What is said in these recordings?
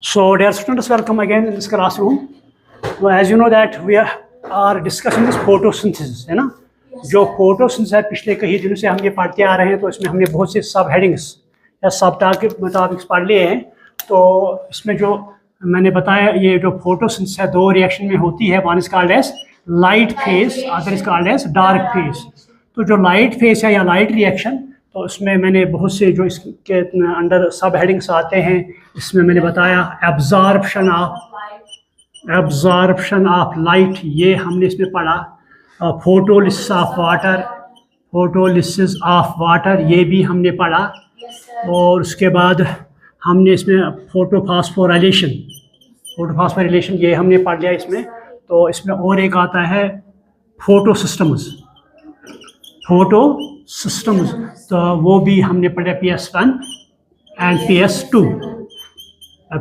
So, dear students, welcome again in this classroom. So, as you know that we are discussing this photosynthesis, है ना? जो photosynthesis है पिछले कई दिनों से हम ये पढ़ते आ रहे हैं, तो इसमें हमने बहुत से सब हेडिंग्स या सब टॉपिक्स पढ़ लिए हैं. तो इसमें जो मैंने बताया, ये जो photosynthesis है दो रिएक्शन में होती है. One is called as light phase, other is called as dark phase. तो जो लाइट फेज है या लाइट रिएक्शन, तो उसमें मैंने बहुत से जो इसके अंडर सब हेडिंग्स आते हैं, इसमें मैंने बताया एब्जॉर्प्शन ऑफ लाइट, ये हमने इसमें पढ़ा. फोटोलिसिस ऑफ वाटर, ये भी हमने पढ़ा. और उसके बाद हमने इसमें फोटोफॉस्फोराइलेशन ये हमने पढ़ लिया इसमें. तो इसमें और एक आता है फोटोसिस्टम्स, तो वो भी हमने पढ़ा PS1 एंड PS2,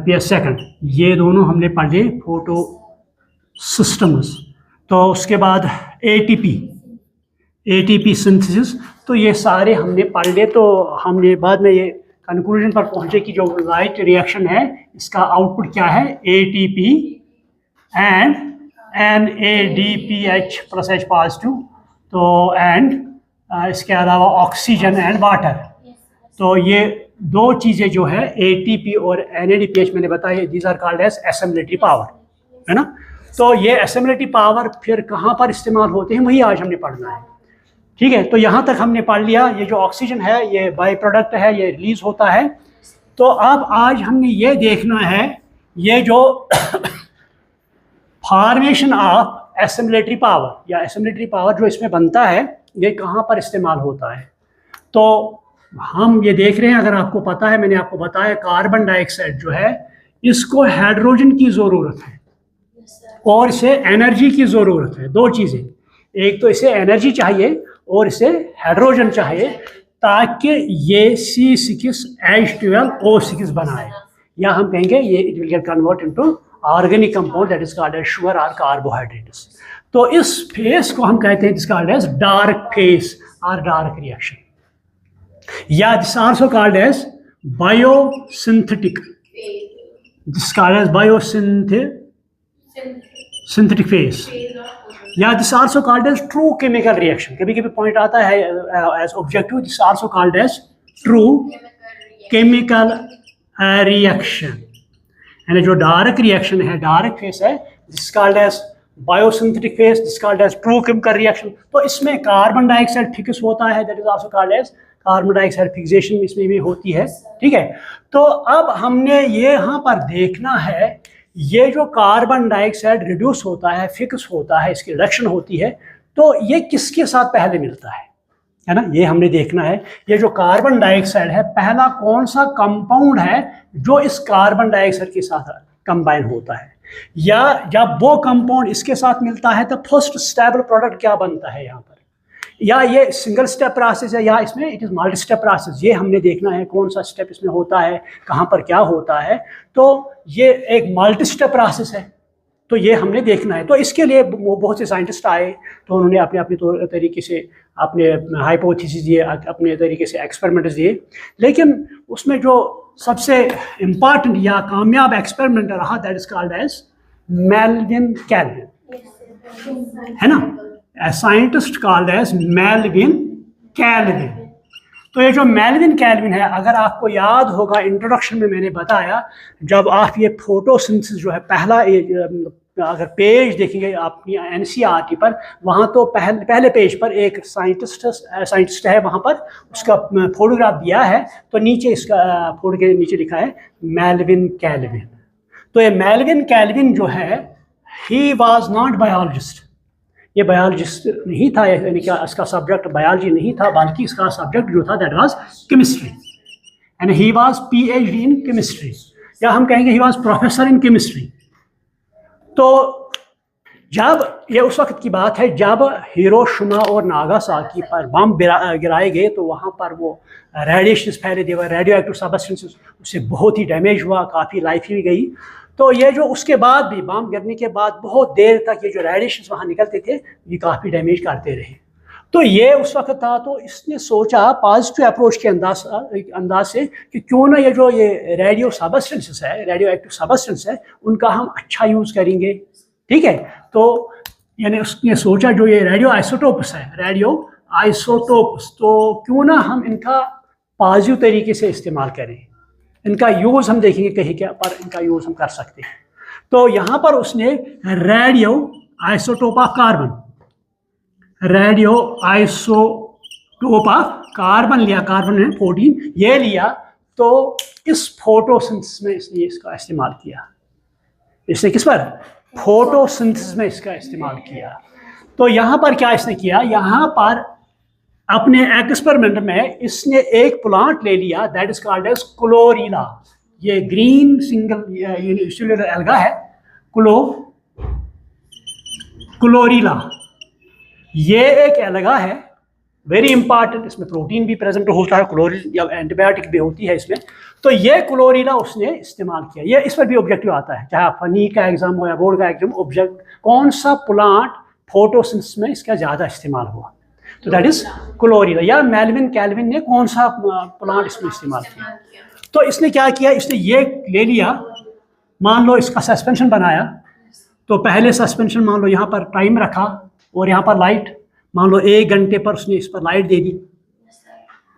PS2, ये दोनों हमने पढ़े फोटो सिस्टम्स. तो उसके बाद ATP सिंथेसिस, तो ये सारे हमने पढ़ लिए. तो हमने बाद में ये कंक्लूजन पर पहुंचे कि जो लाइट रिएक्शन है इसका आउटपुट क्या है, ATP and NADPH plus H positive, तो एंड इसके अलावा ऑक्सीजन एंड वाटर. तो ये दो चीज़ें जो है ATP और NADPH मैंने बताया, these are called as assimilatory power, है ना. तो ये एसिमिलेटरी पावर फिर कहाँ पर इस्तेमाल होते हैं, वही आज हमने पढ़ना है. ठीक है, तो यहाँ तक हमने पढ़ लिया. ये जो ऑक्सीजन है ये बाई प्रोडक्ट है, ये रिलीज होता है. तो अब आज हमने ये देखना है ये जो फॉर्मेशन ऑफ एसिमिलेटरी पावर या एसिमिलेटरी पावर जो इसमें बनता है, ये कहाँ पर इस्तेमाल होता है. तो हम ये देख रहे हैं, अगर आपको पता है, मैंने आपको बताया कार्बन डाइऑक्साइड जो है इसको हाइड्रोजन की ज़रूरत है और इसे एनर्जी की ज़रूरत है. दो चीज़ें, एक तो इसे एनर्जी चाहिए और इसे हाइड्रोजन चाहिए ताकि ये C6H12O6 बनाए, या हम कहेंगे ये it will get convert into organic compound that is called as sugar और कार्बोहाइड्रेट्स. तो इस फेस को हम कहते हैं, this called as dark phase और डार्क रिएक्शन, या this also called as biosynthetic, this called as biosynthetic phase, या this also called as true chemical reaction. कभी कभी पॉइंट आता है as objective, this also called as true chemical reaction. यानी जो dark reaction है, dark phase है, this called as biosynthetic phase, this called as true chemical reaction. तो इसमें कार्बन डाइऑक्साइड फिक्स होता है, that is also called as carbon dioxide fixation, इसमें भी होती है. ठीक है, तो अब हमने ये यहाँ पर देखना है, ये जो कार्बन डाइऑक्साइड रिड्यूस होता है, फिक्स होता है, इसकी रिडक्शन होती है, तो ये किसके साथ पहले मिलता है ना, ये हमने देखना है. ये जो कार्बन डाइऑक्साइड है, पहला कौन सा कंपाउंड है जो इस कार्बन डाइऑक्साइड के साथ कंबाइन होता है, या जब वो कंपाउंड इसके साथ मिलता है तो फर्स्ट स्टेबल प्रोडक्ट क्या बनता है यहाँ पर, या ये सिंगल स्टेप प्रोसेस है या इसमें it is multi step process. ये हमने देखना है कौन सा स्टेप इसमें होता है, कहाँ पर क्या होता है. तो ये एक मल्टी स्टेप प्रोसेस है, तो ये हमने देखना है. तो इसके लिए बहुत से साइंटिस्ट आए, तो उन्होंने अपने अपने तरीके से अपने हाइपोथेसिस दिए, अपने तरीके से एक्सपेरिमेंट्स दिए. लेकिन उसमें जो सबसे इम्पॉर्टेंट या कामयाब एक्सपेरिमेंट रहा, that is called as Melvin Calvin, है ना. A scientist called as Melvin Calvin. तो ये जो मेल्विन कैल्विन है, अगर आपको याद होगा इंट्रोडक्शन में मैंने बताया, जब आप ये फोटोसिंथेसिस जो है पहला, अगर पेज देखेंगे अपनी NCERT पर, वहाँ तो पहले पेज पर एक साइंटिस्ट है, वहाँ पर उसका फोटोग्राफ दिया है, तो नीचे इसका फोटो के नीचे लिखा है मेल्विन कैल्विन. तो ये मेल्विन कैल्विन जो है, ही वाज नॉट बायोलॉजिस्ट, ये बायोलॉजिस्ट नहीं था, यानी कि इसका सब्जेक्ट बायोलॉजी नहीं था, बल्कि इसका सब्जेक्ट जो था that was chemistry, and he was PhD in chemistry, या हम कहेंगे he was professor in chemistry. तो जब ये उस वक्त की बात है जब हिरोशिमा और नागासाकी पर बम गिराए गए, तो वहाँ पर वो रेडिएशन फैले, देवर रेडियो एक्टिव सब्सटेंसेस, उससे बहुत ही डैमेज हुआ, काफ़ी लाइफ ही गई. तो ये जो उसके बाद भी बम गिरने के बाद बहुत देर तक ये जो रेडिएशन वहाँ निकलते थे, ये काफ़ी डैमेज करते रहे. तो ये उस वक्त था, तो इसने सोचा पॉजिटिव अप्रोच के अंदाज से कि क्यों ना ये रेडियो सबस्टेंसेस है, रेडियो एक्टिव सबस्टेंस है, उनका हम अच्छा यूज़ करेंगे। ठीक है, तो यानी उसने सोचा जो ये रेडियो आइसोटोप्स है, रेडियो आइसोटोप्स, तो क्यों ना हम इनका पॉजिटिव तरीके से इस्तेमाल करें, इनका यूज़ हम देखेंगे कहीं क्या पर इनका यूज़ हम कर सकते हैं। तो यहाँ पर उसने radio isotope of carbon, radio isotope of carbon लिया, कार्बन है 14 ये लिया, तो इस फोटोसिंथेसिस में इसने इसका इस्तेमाल किया। इसने किस पर? फोटोसिंथेसिस में इसका इस्तेमाल किया। तो यहाँ पर क्या इसने किया, यहाँ पर अपने एक्सपेरिमेंट में इसने एक प्लांट ले लिया, दैट इज कॉल्ड एज क्लोरीला। ये ग्रीन सिंगल यूनिसेलुलर एल्गा है, क्लोरीला। ये एक एल्गा है, वेरी इंपॉर्टेंट, इसमें प्रोटीन भी प्रेजेंट होता है, क्लोरीन या एंटीबायोटिक भी होती है इसमें। तो ये क्लोरीला उसने इस्तेमाल किया। ये इस पर भी ऑब्जेक्टिव आता है, चाहे फनी का एग्जाम हो या बोर्ड का एग्जाम, ऑब्जेक्ट कौन सा प्लांट फोटोसिंथेसिस में इसका ज़्यादा इस्तेमाल हुआ, तो दैट इज क्लोरीला। या मेल्विन कैल्विन ने कौन सा प्लांट इसमें इस्तेमाल किया। तो इसने क्या किया, इसने ये ले लिया, मान लो इसका सस्पेंशन बनाया, तो पहले सस्पेंशन मान लो यहाँ पर टाइम रखा और यहाँ पर लाइट, मान लो 1 घंटे पर उसने इस पर लाइट दे दी,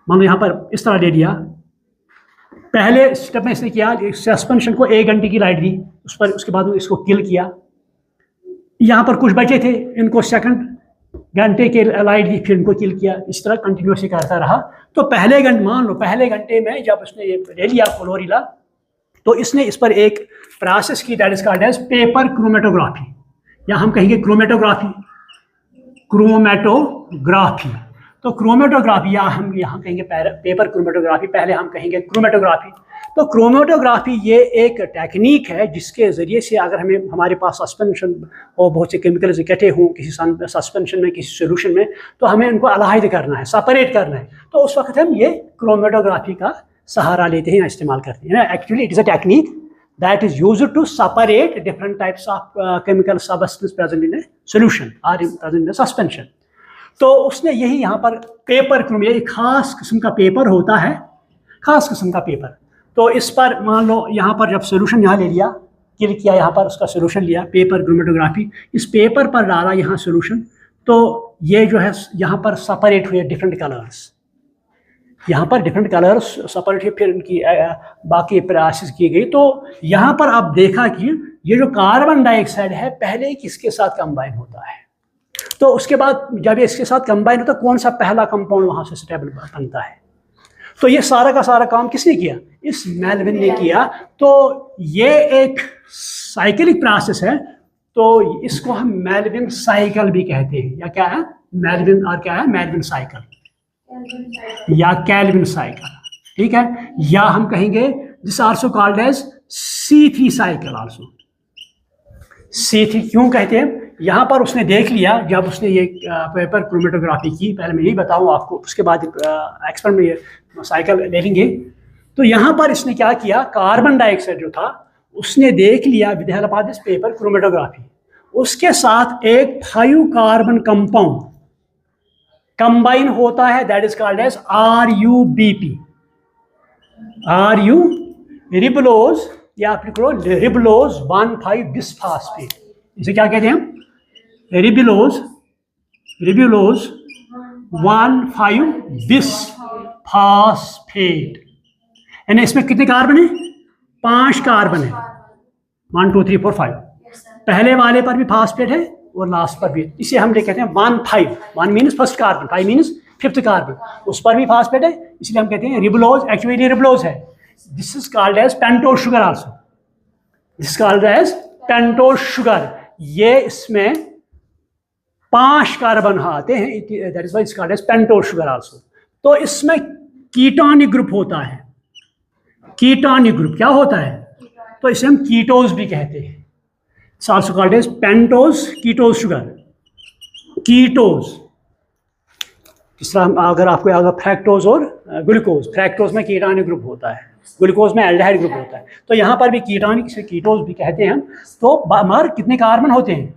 मान लो यहाँ पर इस तरह दे दिया। पहले स्टेप में इसने किया, सस्पेंशन को 1 घंटे की लाइट दी उस पर, उसके बाद इसको किल किया। यहाँ पर कुछ बचे थे, इनको सेकंड घंटे के लाइट दी, फिर इनको किल किया, इस तरह कंटिन्यूसली करता रहा। तो पहले घंटे, मान लो पहले घंटे में जब उसने ये ले लिया क्लोरीला, तो इसने इस पर एक प्रोसेस की, that is called as paper chromatography, या हम कहेंगे क्रोमेटोग्राफी, क्रोमेटोग्राफी। तो क्रोमेटोग्राफी या हम यहाँ कहेंगे पेपर क्रोमेटोग्राफी, पहले हम कहेंगे क्रोमेटोग्राफी। तो क्रोमेटोग्राफी ये एक टेक्निक है जिसके ज़रिए से अगर हमें हमारे पास सस्पेंशन और बहुत से केमिकल्स इकट्ठे हों किसी सस्पेंशन में, किसी सोल्यूशन में, तो हमें उनको अलग करना है, सेपरेट करना है। तो उस वक्त हम ये क्रोमेटोग्राफी का सहारा लेते हैं या इस्तेमाल करते हैं। Actually it is a technique that is used to separate different types of chemical substance present in a solution or present in a suspension. तो उसने यही यहाँ पर पेपर क्रोम, ये एक खास किस्म का पेपर होता है, खास किस्म का पेपर। तो इस पर मान लो यहाँ पर जब सोल्यूशन यहाँ ले लिया, किल किया, यहाँ पर उसका सोल्यूशन लिया, पेपर क्रोमेटोग्राफी, इस पेपर पर डाला यहाँ सोल्यूशन, तो ये जो है यहाँ पर सेपरेट हुए डिफरेंट कलर्स, यहाँ पर डिफरेंट कलर्स सेपरेट हुए, फिर इनकी बाकी प्रोसेस की गई। तो यहाँ पर आप देखा कि ये जो कार्बन डाइऑक्साइड है पहले किसके साथ कंबाइन होता है, तो उसके बाद जब ये इसके साथ कंबाइन होता है, कौन सा पहला कंपाउंड वहाँ से स्टेबल बनता है। तो ये सारा का सारा काम किसने किया, इस मेल्विन ने किया। तो ये एक साइकिलिक प्रोसेस है, तो इसको हम मेल्विन साइकिल भी कहते हैं, या क्या है मेल्विन, और क्या है मेल्विन साइकिल या कैल्विन साइकिल, ठीक है। या हम कहेंगे this also called as C3 cycle also. C3 क्यों कहते हैं, यहाँ पर उसने देख लिया जब उसने ये पेपर क्रोमेटोग्राफी की, पहले मैं यही बताऊँ आपको, उसके बाद एक्सपेरिमेंट में ये साइकिल ले लेंगे। तो यहाँ पर इसने क्या किया, कार्बन डाइऑक्साइड जो था उसने देख लिया with help of this paper chromatography, उसके साथ एक 5 कार्बन कंपाउंड कंबाइन होता है, that is called as RuBP, ribulose, या आप लिख लो रिबलोज 1,5 बिसफॉस्फेट। इसे क्या कहते हैं हम, रिबलोज 1,5 बिसफॉस्फेट। यानी इसमें कितने कार्बन है, 5 कार्बन है, 1 2 3 4 5। पहले वाले पर भी फास्फेट है और लास्ट पर भी, इसे हम कहते हैं 1,5, 1 means first carbon, 5 means 5th carbon, उस पर भी फास्फेट है, इसलिए हम कहते हैं रिबलोज। एक्चुअली रिबलोज है, this is called as pentose sugar also, this called as pentose sugar. ये इसमें 5 कार्बन आते हैं, that is why it's called as pentose sugar also. तो इसमें कीटोनिक ग्रुप होता है, कीटोनिक ग्रुप क्या होता है, तो इसे हम कीटोज भी कहते हैं, it's also called as pentose ketose sugar, ketose. इस तरह अगर आपको अगर फ्रैक्टोज और ग्लूकोज, फ्रैक्टोज में कीटोनिक ग्रुप होता है, ग्लूकोज में एल्डिहाइड ग्रुप होता है, तो यहाँ पर भी कीटोनिक, इसे कीटोज भी कहते हैं हम। तो मगर कितने कार्बन होते हैं,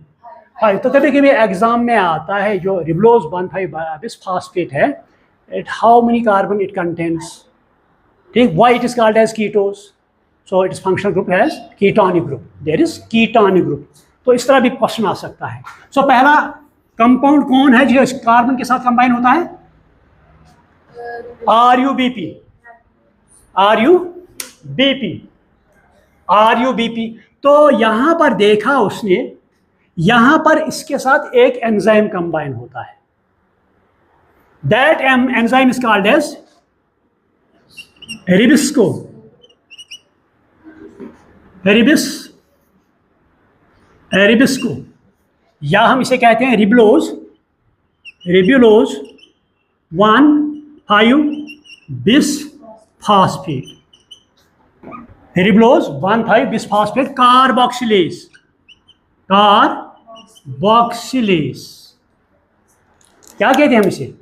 हाँ, तो कभी कभी एग्जाम में आता है जो रिबलोज 1,5 बिसफॉस्फेट है, it how many carbon it contains, ठीक, why it is called as ketose, so it is functional group as ketonic group, there is ketonic group. तो इस तरह भी क्वेश्चन आ सकता है। सो पहला कंपाउंड कौन है जो कार्बन के साथ कंबाइन होता है? RuBp, RuBp, RuBp। तो यहां पर देखा उसने, यहां पर इसके साथ एक एंजाइम कंबाइन होता है, that enzyme is called as RuBisCO, RuBisCO, या हम इसे कहते हैं ribulose 1,5 bisphosphate, ribulose 1,5 bisphosphate carboxylase, क्या कहते हैं हम इसे?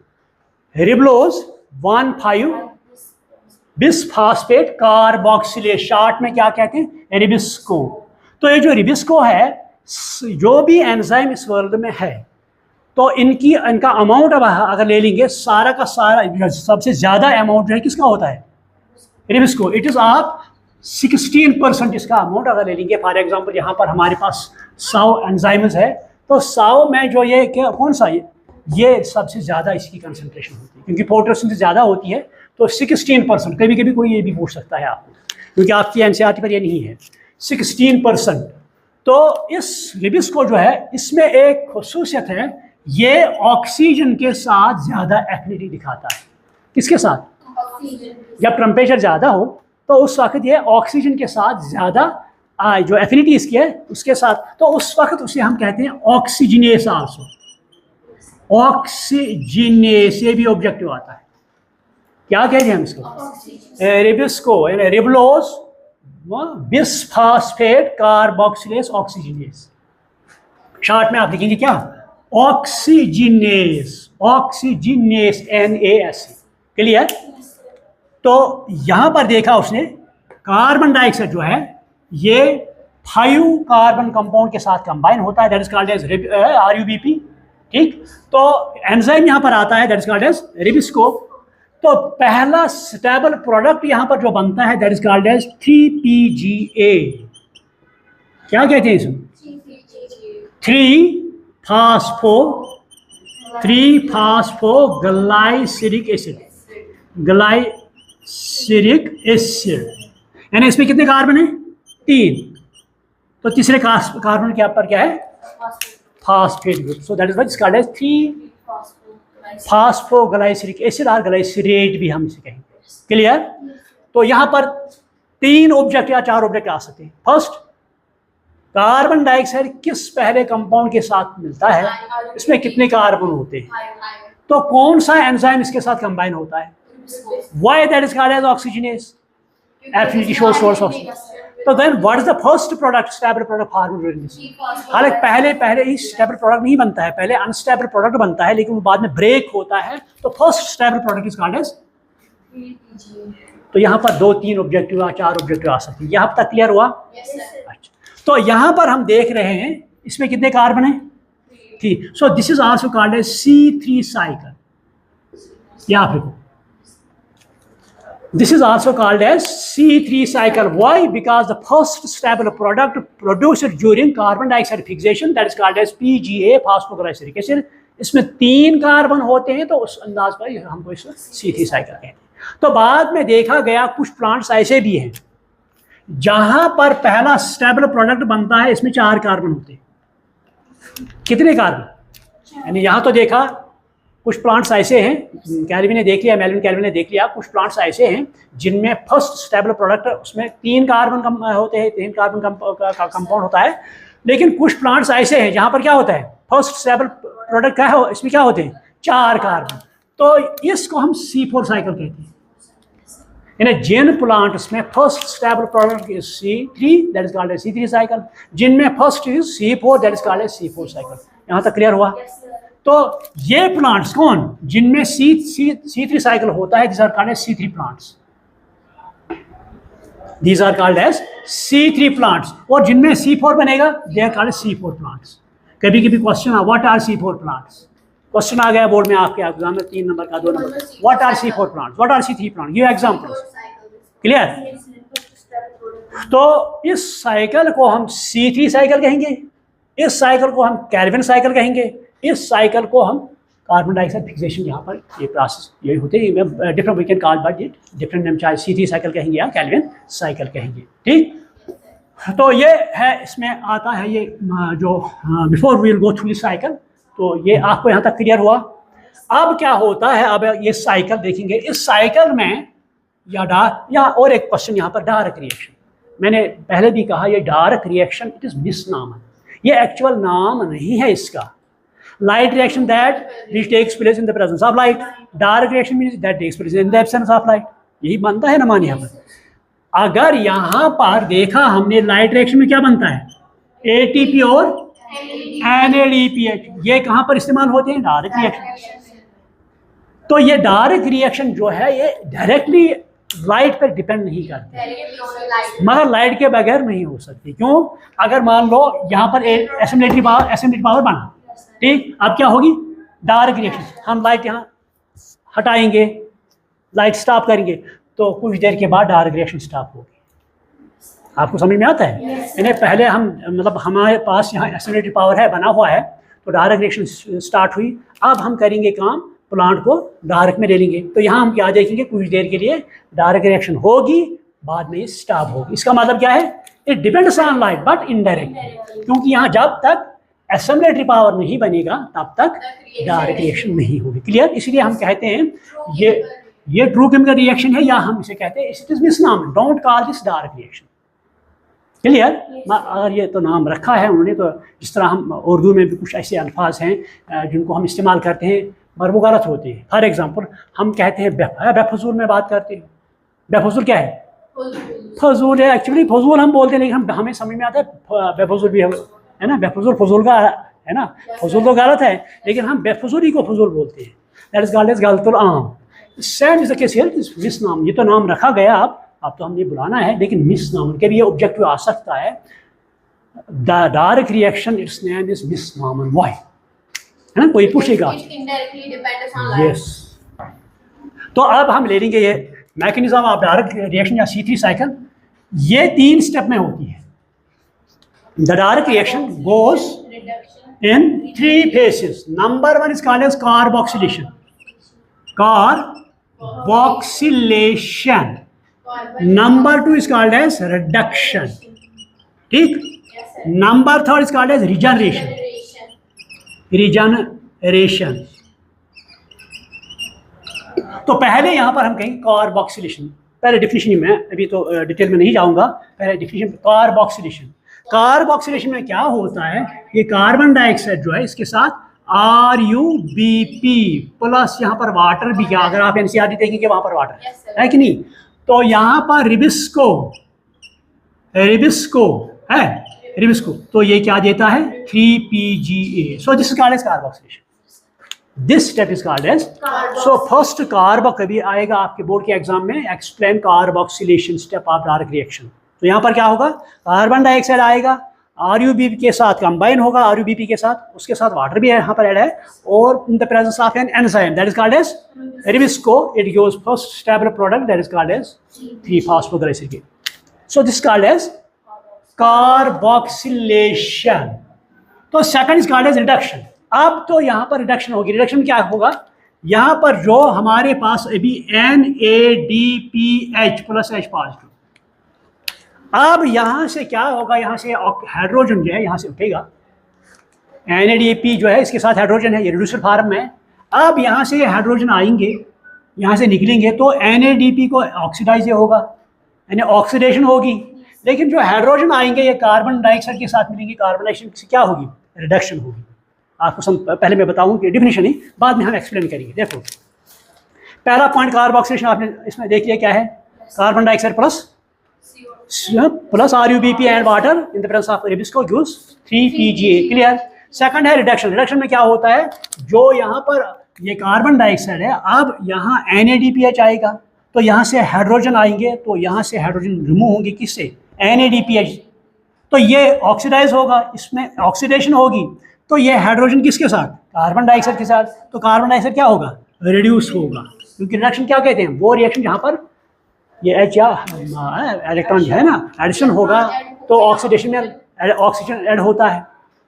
रिबलोज 1,5 बिसफॉस्फेट कार्बोक्सिलेज, शॉर्ट में क्या कहते हैं? रिबिस्को। तो ये जो रिबिस्को है, जो भी एंजाइम इस वर्ल्ड में है, तो इनका अमाउंट अब अगर ले लेंगे, सारा का सारा सबसे ज्यादा अमाउंट जो है किसका होता है? रिबिस्को। इट इज आप 16% इसका अमाउंट अगर ले लेंगे। फॉर एग्जांपल यहाँ पर हमारे पास 100 एंजाइम्स है, तो 100 में जो ये कौन सा ये सबसे ज़्यादा इसकी कंसंट्रेशन होती है, क्योंकि फोटोसिंथेसिस से ज़्यादा होती है, तो 16%। कभी कभी कोई ये भी पूछ सकता है आपको, क्योंकि आपकी एनसीईआरटी पर ये नहीं है, 16%। तो इस रिबिस्को जो है, इसमें एक खुसूसियत है, ये ऑक्सीजन के साथ ज़्यादा एफिनिटी दिखाता है। किसके साथ? जब टेम्परेचर ज़्यादा हो तो उस वक्त ये ऑक्सीजन के साथ ज़्यादा जो एफिनिटी इसकी है उसके साथ, तो उस वक्त उसे हम कहते हैं ऑक्सीजनेस आल्सो, ऑक्सीजनेस, ये भी ऑब्जेक्टिव आता है। क्या कहते हैं हम इसको? रिबिस्को, रिबलोज बिसफॉस्फेट कार्बोक्सिलेज ऑक्सीजनेस, शॉर्ट में आप लिखेंगे क्या? Oxygenase, oxygenase, NaSC। क्लियर? तो यहां पर देखा उसने, कार्बन डाइऑक्साइड जो है ये 5 कार्बन कंपाउंड के साथ कंबाइन होता है, that is called as RuBp, ठीक। तो एंजाइम यहां पर आता है, that is called as rubisco. तो पहला स्टेबल प्रोडक्ट यहां पर जो बनता है, that is called as 3PGA। क्या कहते हैं इसमें? 3-फॉस्फोग्लाइसरिक एसिड, ग्लाइसरिक एसिड। यानी इसमें कितने कार्बन है? 3। तो तीसरे कार्बन के ऊपर क्या है? Phosphate group. So that is what is called as three phosphoglyceric acid, और ग्लाइसरेट भी हम इसे कहेंगे। क्लियर? तो यहां पर 3 ऑब्जेक्ट या 4 ऑब्जेक्ट आ सकते हैं। फर्स्ट, कार्बन डाइऑक्साइड किस पहले कंपाउंड के साथ मिलता है, इसमें कितने कार्बन होते हैं, तो कौन सा एंजाइम इसके साथ कंबाइन होता है? Why that is called as oxygenase, affinity shows source of. तो then what is the first product, stable product formed during this? हालांकि पहले ही स्टेबल प्रोडक्ट नहीं बनता है, पहले अनस्टेबल प्रोडक्ट बनता है, लेकिन वो बाद में ब्रेक होता है, तो first stable product is called as. तो यहाँ पर 2-3 ऑब्जेक्टिव या 4 ऑब्जेक्टिव आ सकते हैं। यहाँ तक क्लियर हुआ? अच्छा, तो यहाँ पर हम देख रहे हैं इसमें कितने कार्बन है? 3। So this is also called as C3 cycle. यहाँ पे this is also called as C3 cycle. Why? Because the first stable product produced during carbon dioxide fixation, that is called as PGA, phosphoglyceric acid. इसमें 3 carbon होते हैं, तो उस अंदाज पर हमको इसको C3 साइकिल कहते हैं। तो बाद में देखा गया कुछ प्लांट्स ऐसे भी हैं जहां पर पहला स्टेबल प्रोडक्ट बनता है, इसमें 4 कार्बन होते हैं। कितने कार्बन? यानी यहां तो देखा कुछ प्लांट्स ऐसे हैं, कैल्विन ने देख लिया, मेल्विन कैल्विन ने देख लिया, कुछ प्लांट्स ऐसे हैं जिनमें फर्स्ट स्टेबल प्रोडक्ट उसमें 3 कार्बन होते हैं, 3 कार्बन का कंपाउंड होता है। लेकिन कुछ प्लांट्स ऐसे हैं जहां पर क्या होता है, फर्स्ट स्टेबल प्रोडक्ट क्या है, इसमें क्या होते हैं? 4 कार्बन। तो इसको हम C4 साइकिल कहते हैं। यानी जिन प्लांट्स में first stable product is C3, that is called as C3 cycle, जिनमें first is C4, that is called as C4 cycle. यहाँ तक क्लियर हुआ? तो ये प्लांट्स कौन, जिनमें C3 साइकिल होता है, these are called as C3 plants. These are called as C3 plants. और जिनमें C4 बनेगा, they are called as C4 plants. कभी कभी question what are C4 plants, question आ गया बोर्ड में आपके एग्जाम में 3 नंबर का 2 number, what are C4 plants, what are C3 plant, ये एग्जाम्पल्स। क्लियर? तो इस साइकिल को हम C3 साइकिल कहेंगे, इस साइकिल को हम कैल्विन साइकिल कहेंगे, इस साइकिल को हम कार्बन डाइऑक्साइड फिक्सेशन, यहाँ पर ये प्रोसेस यही होते हैं, different we can call but different name, चाहे C3 साइकिल कहेंगे या कैल्विन साइकिल कहेंगे। ठीक, तो ये है, इसमें आता है ये जो before we will go through this cycle, तो ये आपको यहाँ तक क्लियर हुआ। अब क्या होता है, अब ये साइकिल देखेंगे, इस साइकिल में या और एक क्वेश्चन यहाँ पर डार्क रिएक्शन, मैंने पहले भी कहा ये dark reaction it is misnomer, ये एक्चुअल नाम नहीं है इसका। Light reaction that which takes place in the presence of light, dark reaction means that takes place in the absence of light, यही बनता है ना मान यहाँ पर। अगर यहाँ पर देखा हमने लाइट रिएक्शन में क्या बनता है, ATP और NADPH, ये कहाँ पर इस्तेमाल होते हैं, डार्क रिएक्शन। तो ये डार्क रिएक्शन जो है ये डायरेक्टली लाइट पर डिपेंड नहीं करती, मगर लाइट के बगैर नहीं हो सकती। क्यों? अगर मान लो यहाँ पर एसिम्लेटरी पावर बना, ठीक, अब क्या होगी, डार्क रिएक्शन, हम लाइट यहाँ हटाएंगे, लाइट स्टॉप करेंगे, तो कुछ देर के बाद डार्क रिएक्शन स्टॉप होगी। आपको समझ में आता है? इन्हें पहले हम मतलब हमारे पास यहाँ एसिम्लेटरी पावर है, बना हुआ है, तो डार्क रिएक्शन स्टार्ट हुई, अब हम करेंगे काम, प्लांट को डार्क में ले लेंगे, तो यहाँ हम क्या देखेंगे, कुछ देर के लिए डार्क रिएक्शन होगी, बाद में स्टॉप होगी। इसका मतलब क्या है, it depends on light but indirectly, क्योंकि यहाँ जब तक एसिम्लेटरी पावर नहीं बनेगा तब तक डार्क रिएक्शन नहीं होगी। क्लियर? इसलिए हम कहते हैं ये ट्रू केमिकल रिएक्शन है, या हम इसे कहते हैं it is misnomer, don't call this dark reaction. Clear? अगर ये तो नाम रखा है उन्होंने, तो जिस तरह हम उर्दू में भी कुछ ऐसे अल्फाज हैं जिनको हम इस्तेमाल करते हैं पर वो गलत होते हैं। फॉर एग्जांपल हम कहते हैं बेफजूल में बात करते हैं, बेफजूल क्या है, फजूल है, एक्चुअली फजूल हम बोलते हैं, लेकिन हमें समझ में आता है बेफजूल भी है ना, बेफजूल फजूल का है ना, फजूल तो गलत है, लेकिन हम बेफजूली को फजूल बोलते हैं, दैट इज कॉल्ड एज गलतुल आम। Same is the case here, miss नाम, ये तो नाम रखा गया, अब तो हमने बुलाना है, लेकिन मिस नाम के भी ये ऑब्जेक्टिव आ सकता है, the dark reaction it's name is miss नाम, व्हाई, है ना, कोई पूछेगा। यस, तो अब हम ले लेंगे ये मैकेनिज्म ऑफ डार्क रिएक्शन या C3 साइकिल, ये 3 स्टेप में होती है। The dark reaction goes in 3 phases. Number 1 is called as carboxylation. Carboxylation. Number 2 is called as reduction. ठीक? Number 3 is called as regeneration. Regeneration. तो पहले यहाँ पर हम कहेंगे कार्बोक्सिलेशन, पहले डिफिनेशन में, अभी तो डिटेल में नहीं जाऊंगा, पहले डिफिनेशन कार्बोक्सिलेशन। कार्बोक्सिलेशन में क्या होता है, ये कार्बन डाइऑक्साइड जो है इसके साथ RuBp प्लस यहाँ पर वाटर भी, क्या अगर आप एनसीईआरटी देखेंगे वहां पर वाटर है कि नहीं, तो यहाँ पर रिबिस्को है, रिबिस्को, तो ये क्या देता है 3PGA। So this is called as carboxylation, this step is called as, so first carbo, कभी आएगा आपके बोर्ड के एग्जाम में, explain carboxylation step of dark reaction. तो यहाँ पर क्या होगा, कार्बन डाइऑक्साइड आएगा, RuBp के साथ कंबाइन होगा, RuBp के साथ, उसके साथ वाटर भी यहाँ पर ऐड है, और in the presence of an enzyme that is called as RuBisCO, it gives first stable product that is called as 3-phosphoglycerate। So this called as carboxylation. तो second is called as reduction. अब तो यहाँ पर reduction होगी, reduction क्या होगा, यहाँ पर जो हमारे पास अभी NADPH प्लस H पॉजिटिव, अब यहाँ से क्या होगा, यहाँ से हाइड्रोजन जो है यहाँ से उठेगा, NADP जो है इसके साथ हाइड्रोजन है, ये रिड्यूसर फॉर्म में। अब यहाँ से हाइड्रोजन आएंगे, यहाँ से निकलेंगे, तो NADP को ऑक्सीडाइज होगा, यानी ऑक्सीडेशन होगी, लेकिन जो हाइड्रोजन आएंगे ये कार्बन डाइऑक्साइड के साथ मिलेंगे, कार्बन डाइऑक्साइड से क्या होगी, रिडक्शन होगी। आपको पहले मैं बताऊँ कि डिफिनेशन ही, बाद में हम एक्सप्लेन करेंगे। देखो पहला पॉइंट कार्बोक्सिलेशन आपने इसमें देख लिया क्या है, carbon dioxide plus RuBp and water in the presence of RuBisCO gives 3PGA। Clear? Second है रिडक्शन। रिडक्शन में क्या होता है, जो यहाँ पर ये कार्बन डाइऑक्साइड है, अब यहाँ NADPH आएगा, तो यहाँ से हाइड्रोजन आएंगे, तो यहाँ से हाइड्रोजन रिमूव होंगे, किससे, NADPH, तो ये ऑक्सीडाइज होगा, इसमें ऑक्सीडेशन होगी, तो ये हाइड्रोजन किसके साथ, कार्बन डाइऑक्साइड के साथ, तो कार्बन डाइऑक्साइड क्या होगा, रिड्यूस होगा, क्योंकि रिएक्शन क्या कहते हैं, वो रिएक्शन जहाँ पर ये एच या इलेक्ट्रॉन है ना एडिशन होगा तो ऑक्सीडेशन में ऑक्सीजन ऐड होता है,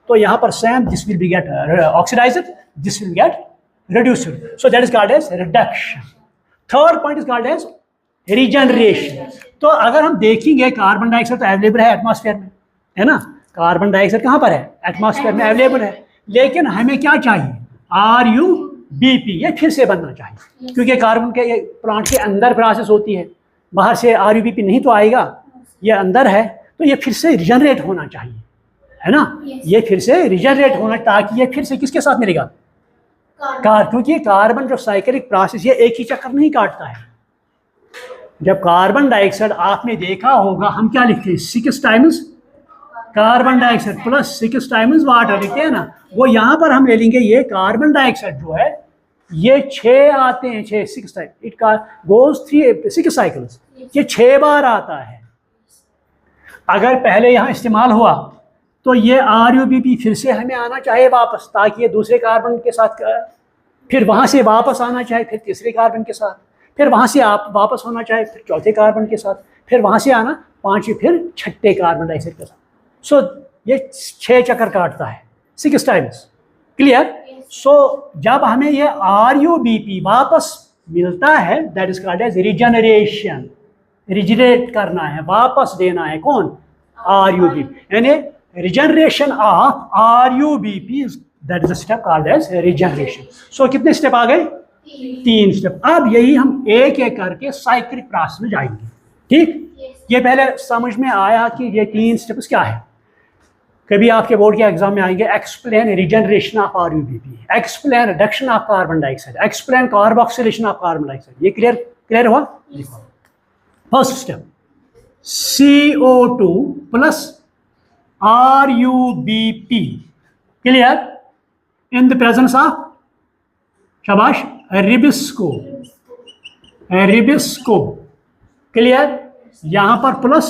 तो यहाँ पर same this will be get oxidised, this will get reduced, so that is called as reduction. Third point is called as regeneration. तो अगर हम देखेंगे कार्बन डाइऑक्साइड तो अवेलेबल है एटमॉस्फेयर में, है ना, कार्बन डाइऑक्साइड कहाँ पर है, एटमॉस्फेयर में अवेलेबल है, लेकिन हमें क्या चाहिए, RUBP, ये फिर से बनना चाहिए, क्योंकि कार्बन के प्लांट के अंदर प्रोसेस होती है, बाहर से RUBP नहीं तो आएगा, ये अंदर है, तो ये फिर से रिजनरेट होना चाहिए, है ना, ये फिर से रिजनरेट होना, ताकि ये फिर से किसके साथ मिलेगा, क्योंकि कार्बन जो साइक्लिक प्रोसेस ये एक ही चक्कर नहीं काटता है। जब कार्बन डाइऑक्साइड आपने देखा होगा हम क्या लिखते हैं, 6 times carbon dioxide plus 6 times water लिखते हैं ना, वो यहाँ पर हम ले लेंगे, ये कार्बन डाइऑक्साइड जो है ये 6 आते हैं, 6 टाइम, इट का गोज 6 साइकिल्स, ये 6 बार आता है। अगर पहले यहाँ इस्तेमाल हुआ तो ये RUBP फिर से हमें आना चाहिए वापस, ताकि ये दूसरे कार्बन के साथ, फिर वहाँ से वापस आना चाहिए, फिर तीसरे कार्बन के साथ, फिर वहाँ से आप वापस होना चाहिए, फिर चौथे कार्बन के साथ, फिर वहाँ से आना पाँचवें, फिर छठे कार्बन डाइऑक्साइड के साथ। सो ये 6 चक्कर काटता है, 6 टाइम्स, क्लियर। सो जब हमें ये RUBP वापस मिलता है, that is called as regeneration, regenerate करना है, वापस देना है, कौन, RUBP, यानी regeneration of RUBP, that is a step called as regeneration. So कितने स्टेप आ गए, 3 स्टेप। अब यही हम एक एक करके साइक्लिक प्रोसेस में जाएंगे, ठीक। ये पहले समझ में आया कि ये 3 स्टेप्स क्या है। कभी आपके बोर्ड के एग्जाम में आएंगे, explain regeneration of RUBP, explain reduction of carbon dioxide, explain carboxylation of carbon dioxide. ये क्लियर हुआ। First step, CO2 plus RUBP, clear, in the presence of, शाबाश, रिबिस्को, क्लियर। यहाँ पर प्लस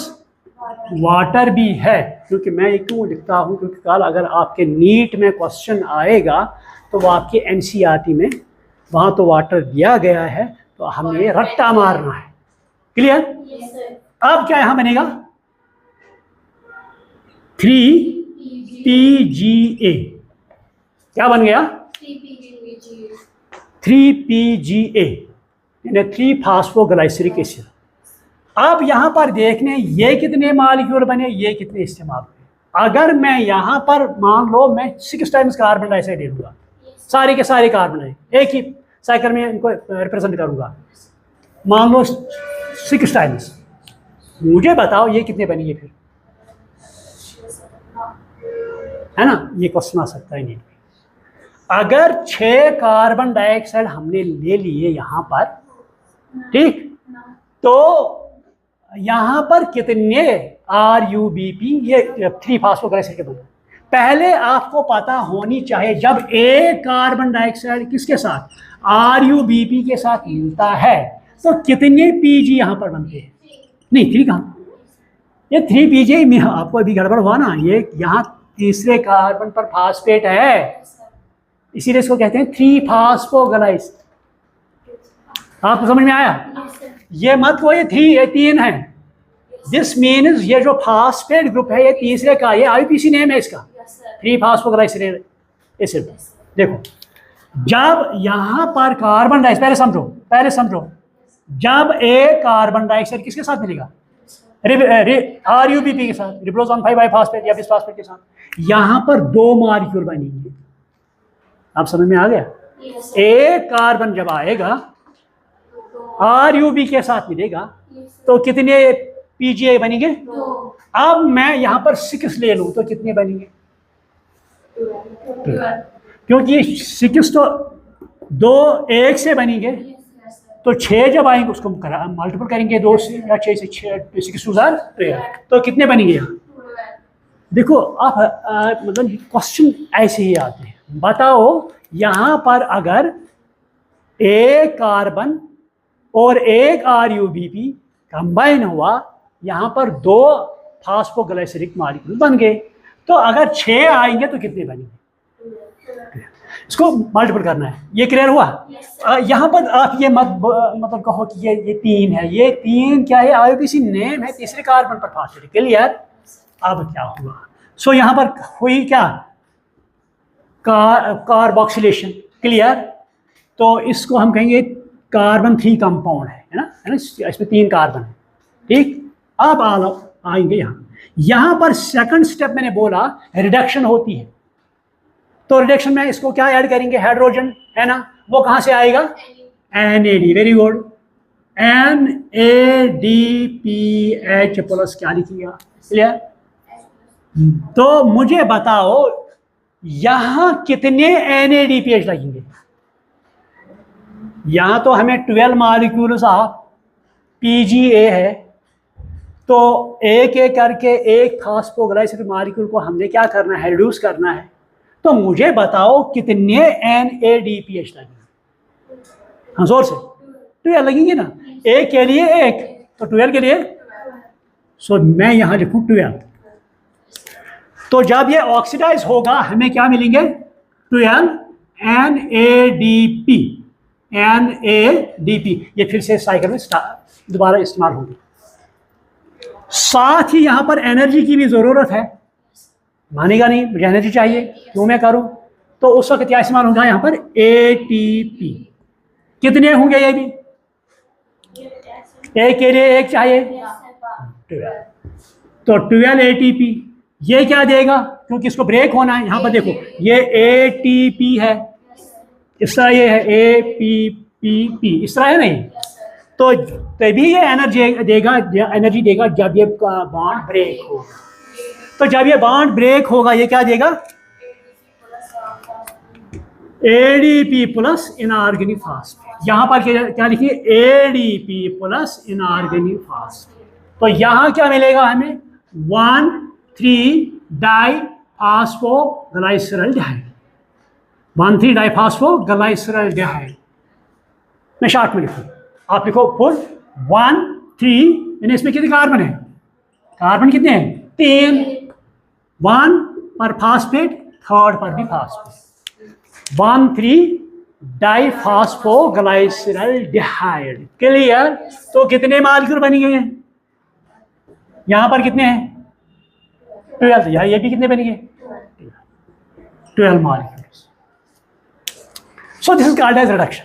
वाटर भी है, क्योंकि मैं क्यों लिखता हूँ, क्योंकि कल अगर आपके नीट में क्वेश्चन आएगा तो वो आपके NCERT में वहाँ तो वाटर दिया गया है, तो हमें रट्टा मारना है, क्लियर। अब क्या यहाँ बनेगा, 3PGA, क्या बन गया, 3PGA, यानी 3 फास्फोग्लाइसरिक एसिड। अब यहाँ पर देखने ये कितने मॉलिक्यूल बने, ये कितने इस्तेमाल हुए। अगर मैं यहाँ पर मान लो मैं 6 टाइम्स कार्बन डाइऑक्साइड ले लूँगा, सारे के सारे कार्बन एक ही साइकिल में इनको रिप्रेजेंट करूँगा, मान लो 6 टाइम्स, मुझे बताओ ये कितने बनेंगे फिर, है ना, ये क्वेश्चन आ सकता है नहीं। अगर 6 कार्बन डाइऑक्साइड हमने ले लिए यहाँ पर, ठीक, तो यहाँ पर कितने RUBP, ये 3 फास्फोग्लाइसराइड के बने। पहले आपको पता होनी चाहिए, जब एक कार्बन डाइऑक्साइड किसके साथ, RUBP के साथ मिलता है, तो कितने PG यहाँ पर बनते हैं। नहीं 3 कहाँ, ये 3PG में आपको अभी गड़बड़ हुआ ना, ये यहाँ तीसरे कार्बन पर फास्फेट है, इसीलिए इसको कहते हैं 3 फास्फोग्लाइस। आपको समझ में आया, ये मत वो ये 3 है, दिस मीन्स ये जो फास्फेट ग्रुप है ये तीसरे का, ये IUPAC नेम है इसका, 3 फास्फोग्लाइसरेट एसिड। देखो जब यहाँ पर कार्बन डाइऑक्साइड, पहले समझो, जब एक कार्बन डाइऑक्साइड किसके साथ मिलेगा, RUBP के साथ, रिबोसोम 5 बाइफॉस्फेट या बिसफॉस्फेट के साथ, यहाँ पर 2 मॉलिक्यूल बनेंगे। आप समझ में आ गया, एक कार्बन जब आएगा RUB के साथ मिलेगा तो कितने PGA बनेंगे। अब मैं यहाँ पर 6 ले लूँ तो कितने बनेंगे, क्योंकि 6 तो 2 1 से बनेंगे, तो 6 जब आएंगे उसको मल्टीपल करेंगे 2 से या 6 से, 6 2 तो कितने बनेंगे यहाँ। देखो आप मतलब क्वेश्चन ऐसे ही आते हैं। बताओ यहाँ पर अगर एक कार्बन और एक RUBP कंबाइन हुआ, यहाँ पर 2 फास्फोग्लाइसरिक मॉलिक्यूल बन गए, तो अगर 6 आएंगे तो कितने बनेंगे, इसको मल्टीपल करना है। ये क्लियर हुआ? यहाँ पर आप ये मत मतलब कहो कि ये 3 है, ये 3 क्या है, आईयूपीएसी नेम है, तीसरे कार्बन पर फॉस्फेट। क्लियर? अब क्या हुआ? सो यहाँ पर हुई क्या, कार्बोक्सिलेशन। क्लियर? तो इसको हम कहेंगे कार्बन 3 कंपाउंड है ना, इसमें 3 कार्बन है। ठीक, अब आएंगे यहाँ पर सेकंड स्टेप मैंने बोला रिडक्शन होती है। तो रिडक्शन में इसको क्या ऐड करेंगे, हाइड्रोजन है ना, वो कहाँ से आएगा, NAD। Very good, NADPH plus क्या लिखिएगा? क्लियर? तो मुझे बताओ यहां कितने NADPH लगेंगे? यहां तो हमें 12 मॉलिक्यूल्स ऑफ PGA है, तो एक एक करके एक फॉस्फोग्लाइसिड मॉलिक्यूल को हमने क्या करना है, रिड्यूस करना है। तो मुझे बताओ कितने NADPH लगेंगे? हाँ जोर से, 12 लगेंगे ना, एक के लिए एक, तो 12 के लिए। सो मैं यहां लिखूं 12। तो जब ये ऑक्सीडाइज होगा हमें क्या मिलेंगे, 12 NADP। ये फिर से साइकिल में दोबारा इस्तेमाल होगी। साथ ही यहां पर एनर्जी की भी जरूरत है। मानेगा नहीं, मुझे एनर्जी चाहिए, क्यों मैं करूं? तो उस वक्त क्या इस्तेमाल होगा यहाँ पर, ATP। कितने होंगे ये भी, एक के लिए एक चाहिए, 12। तो 12 ATP। ये क्या देगा, क्योंकि इसको ब्रेक होना है। यहाँ पर देखो ये ATP है, इस तरह ये है APPP, इस तरह है नहीं, तो तभी ये एनर्जी देगा जब ये बॉन्ड ब्रेक होगा। तो जब ये बॉन्ड ब्रेक होगा ये क्या देगा, ADP प्लस इनऑर्गेनिक फॉस्फेट। यहाँ पर क्या लिखिए, ADP प्लस इनऑर्गेनिक फॉस्फेट। तो यहाँ क्या मिलेगा हमें, 1,3-डाइफॉस्फोग्लाइसरल्डिहाइड। 1,3-डाइफॉस्फोग्लाइसरल्डिहाइड। मैं शॉर्ट में लिखूँ, आप लिखो फुल 1,3। इसमें कितने कार्बन है, कार्बन कितने हैं, 3। 1 पर फॉस्फेट, थर्ड पर भी फॉस्फेट, 1,3-डाइफॉस्फोग्लाइसरल्डिहाइड। क्लियर? तो कितने मॉलिक्यूल बन गए हैं, यहां पर कितने हैं, 12। ये भी कितने बन गए, 12 molecules. So this is called as reduction.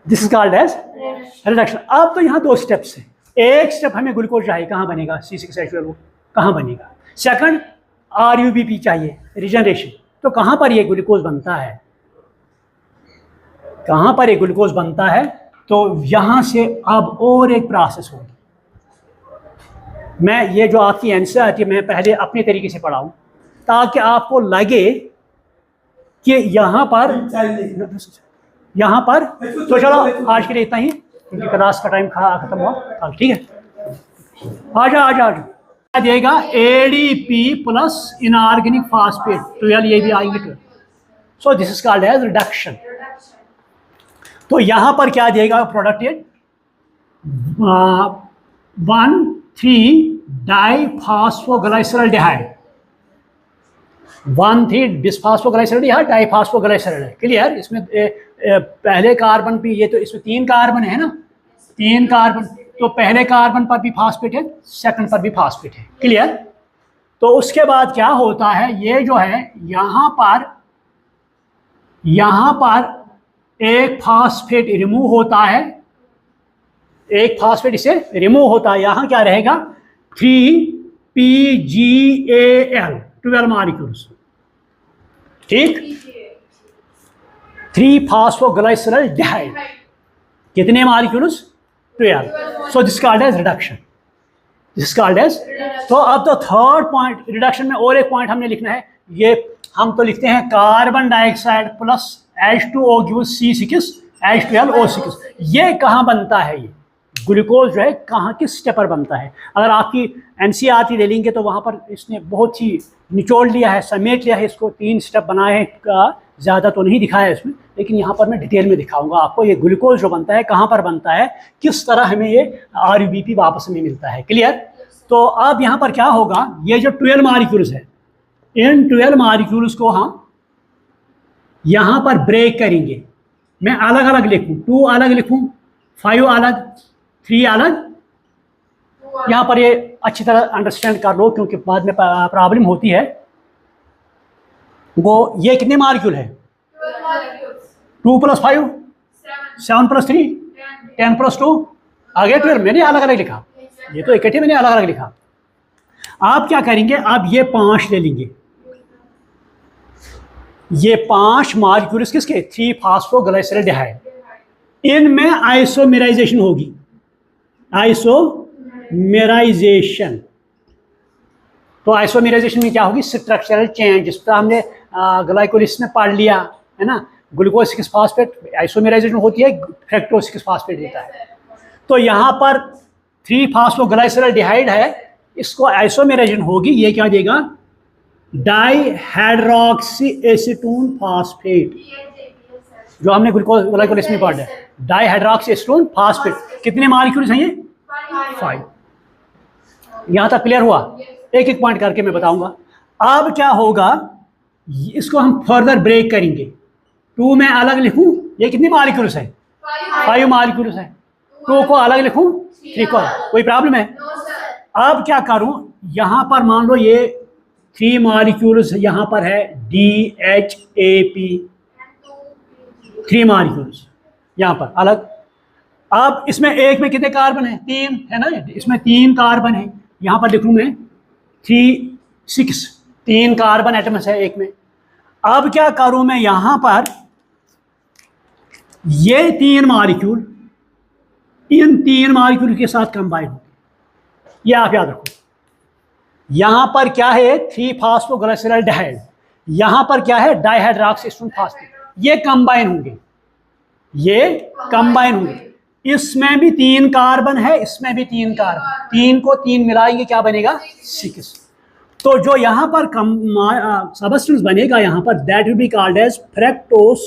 This is called as reduction. अब तो यहाँ 2 स्टेप्स हैं। एक स्टेप हमें ग्लूकोज चाहिए, कहाँ बनेगा, C6H12 कहाँ बनेगा। सेकंड RUBP चाहिए, रिजनरेशन। तो कहाँ पर ये ग्लूकोज बनता है, कहाँ पर ये ग्लूकोज बनता है, तो यहाँ से अब और एक प्रोसेस होगी। मैं ये जो आपकी एनसीईआरटी मैं पहले अपने तरीके से पढ़ाऊं, ताकि आपको लगे कि यहाँ पर तो चलो आज के लिए इतना ही, क्योंकि क्लास का टाइम खत्म हुआ। ठीक है, आजा देगा ADP प्लस इनऑर्गेनिक फॉस्फेट 12, ये भी आएंगे 12। So this is called as reduction. तो यहां पर क्या देगा प्रोडक्ट, 1,3-डाइफॉस्फोग्लाइसरल्डिहाइड, 1,3-बिसफॉस्फोग्लाइसरल्डिहाइड, डाइफॉस्फोग्लाइसरल्डिहाइड। क्लियर? इसमें पहले कार्बन भी, ये तो इसमें 3 कार्बन है ना, 3 कार्बन, तो पहले कार्बन पर भी फॉस्फेट है, सेकंड पर भी फॉस्फेट है। क्लियर? तो उसके बाद क्या होता है, ये जो है यहाँ पर एक फॉस्फेट रिमूव होता है, एक फॉस्फेट इसे रिमूव होता है। यहाँ क्या रहेगा, 3PGAL, 12 मॉलिक्यूल्स। ठीक, 3-फॉस्फोग्लाइसरल्डिहाइड, कितने molecules, 12। So this called as reduction, this called as. तो अब तो थर्ड पॉइंट रिडक्शन में और एक पॉइंट हमने लिखना है, ये हम तो लिखते हैं carbon dioxide plus H2O gives C6 H12O6। ये कहाँ बनता है, ये ग्लूकोज जो है कहाँ, किस स्टेप पर बनता है। अगर आपकी एनसीईआरटी ले लेंगे तो वहाँ पर इसने बहुत ही निचोड़ लिया है, समेट लिया है इसको, 3 स्टेप बनाए हैं, का ज़्यादा तो नहीं दिखाया है इसमें, लेकिन यहाँ पर मैं डिटेल में दिखाऊंगा आपको ये ग्लूकोज जो बनता है कहाँ पर बनता है, किस तरह हमें ये RUBP वापस में मिलता है। क्लियर? तो अब यहाँ पर क्या होगा, ये जो 12 मॉलिक्यूल्स है, इन 12 मॉलिक्यूल्स को हम यहाँ पर ब्रेक करेंगे, मैं अलग अलग लिखूं, 2 अलग लिखूं, 5 अलग, 3 अलग। यहाँ पर ये अच्छी तरह अंडरस्टैंड कर लो क्योंकि बाद में प्रॉब्लम होती है। वो ये कितने मालिक्यूल है? 2 + 5 7 + 3 10 + 2 आगे 12। मैंने अलग अलग लिखा, ये तो इकट्ठे मैंने अलग अलग लिखा। आप क्या करेंगे, आप ये 5 ले लेंगे, ये 5 मालिक्यूल्स किसके? 3-फॉस्फोग्लिसरॉल्डिहाइड। इनमें आइसोमेराइजेशन होगी, आइसोमेराइजेशन। तो आइसोमेराइजेशन में क्या होगी? स्ट्रक्चरल चेंज, जिस तरह हमने ग्लाइकोलिसिस में पढ़ लिया है ना, ग्लूकोज 6 फास्फेट आइसोमेराइजेशन होती है, फ्रक्टोज 6 फास्फेट देता है। तो यहाँ पर 3-फॉस्फोग्लिसरॉल्डिहाइड है, इसको आइसोमेराइजेशन होगी, ये क्या देगा? डाइहाइड्रॉक्सी एसीटोन फास्फेट, जो हमने ग्लाइकोलिसिस में पढ़ा है, डाइहाइड्रॉक्सी एसीटोन फास्फेट। कितने मॉलिक्यूल्स हैं ये? 5। यहाँ तक क्लियर हुआ? एक एक पॉइंट करके मैं बताऊंगा। अब क्या होगा, इसको हम फर्दर ब्रेक करेंगे। 2 में अलग लिखूं, ये कितने मॉलिक्यूल्स है? 5 मॉलिक्यूल्स है। 2 को अलग लिखूं, 3 को, कोई प्रॉब्लम है? अब क्या करूं, यहां पर मान लो ये 3 मॉलिक्यूल्स यहाँ पर है DHAP, 3 मॉलिक्यूल्स यहाँ पर अलग। अब इसमें एक में कितने कार्बन है? 3 है ना, इसमें 3 कार्बन है। यहाँ पर लिखूं मैं 3 कार्बन एटम्स है एक में। अब क्या करूं मैं, यहाँ पर ये 3 मॉलिक्यूल इन 3 मॉलिक्यूल के साथ कंबाइन होंगे, ये आप याद रखो। यहाँ पर क्या है? 3-फॉस्फोग्लिसरॉल्डिहाइड, यहाँ पर क्या है? डाइहाइड्रॉक्सी एसीटोन फास्फेट। ये कंबाइन होंगे, ये कंबाइन होंगे। इसमें भी 3 कार्बन है, इसमें भी 3 कार्बन, 3 को 3 मिलाएंगे क्या बनेगा? 6। तो जो यहाँ पर सबस्टेंस बनेगा यहाँ पर, that will be called as fructose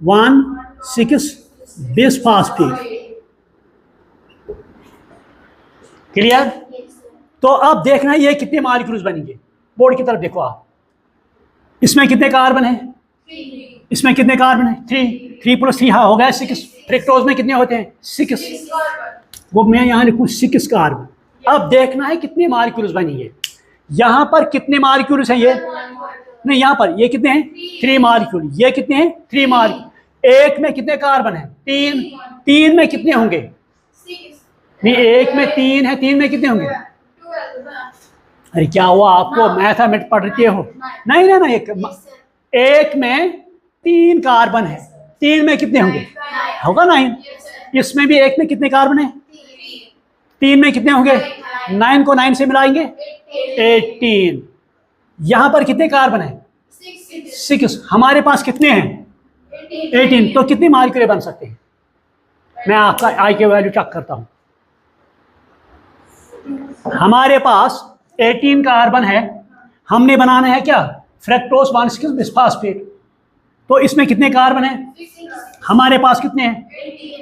one six bisphosphate. Clear? तो अब देखना ये कितने मॉलिक्यूल्स बनेंगे। बोर्ड की तरफ देखो आप, इसमें कितने कार्बन है? इसमें कितने कार्बन है? 3 + 3 हाँ हो गया 6। फ्रक्टोज में कितने होते हैं? 6। वो मैं यहाँ लिखूँ 6 कार्बन। अब देखना है कितने मॉलिक्यूल्स बनेंगे। यहाँ पर कितने मॉलिक्यूल्स हैं? ये नहीं, यहाँ पर ये कितने हैं? 3 मॉलिक्यूल। ये कितने हैं? 3 मॉलिक्यूल। एक में कितने कार्बन है? 3। 3 में कितने होंगे? नहीं, एक में 3 है, 3 में कितने होंगे? अरे क्या हुआ आपको, मैथमेटिक्स पढ़ रहे हो? नहीं ना, एक में 3 कार्बन है, 3 में कितने होंगे? होगा 9। इसमें भी एक में कितने कार्बन है? 3 में कितने होंगे? 9 को 9 से मिलाएंगे 18। यहाँ पर कितने कार्बन है? 6। हमारे पास कितने हैं? 18। तो कितने मॉलिक्यूल बन सकते हैं? मैं आपका आई के वैल्यू चेक करता हूँ। हमारे पास 18 कार्बन है, हमने बनाना है क्या? फ्रक्टोज 1,6-बिसफॉस्फेट। तो इसमें कितने कार्बन है? हमारे पास कितने हैं?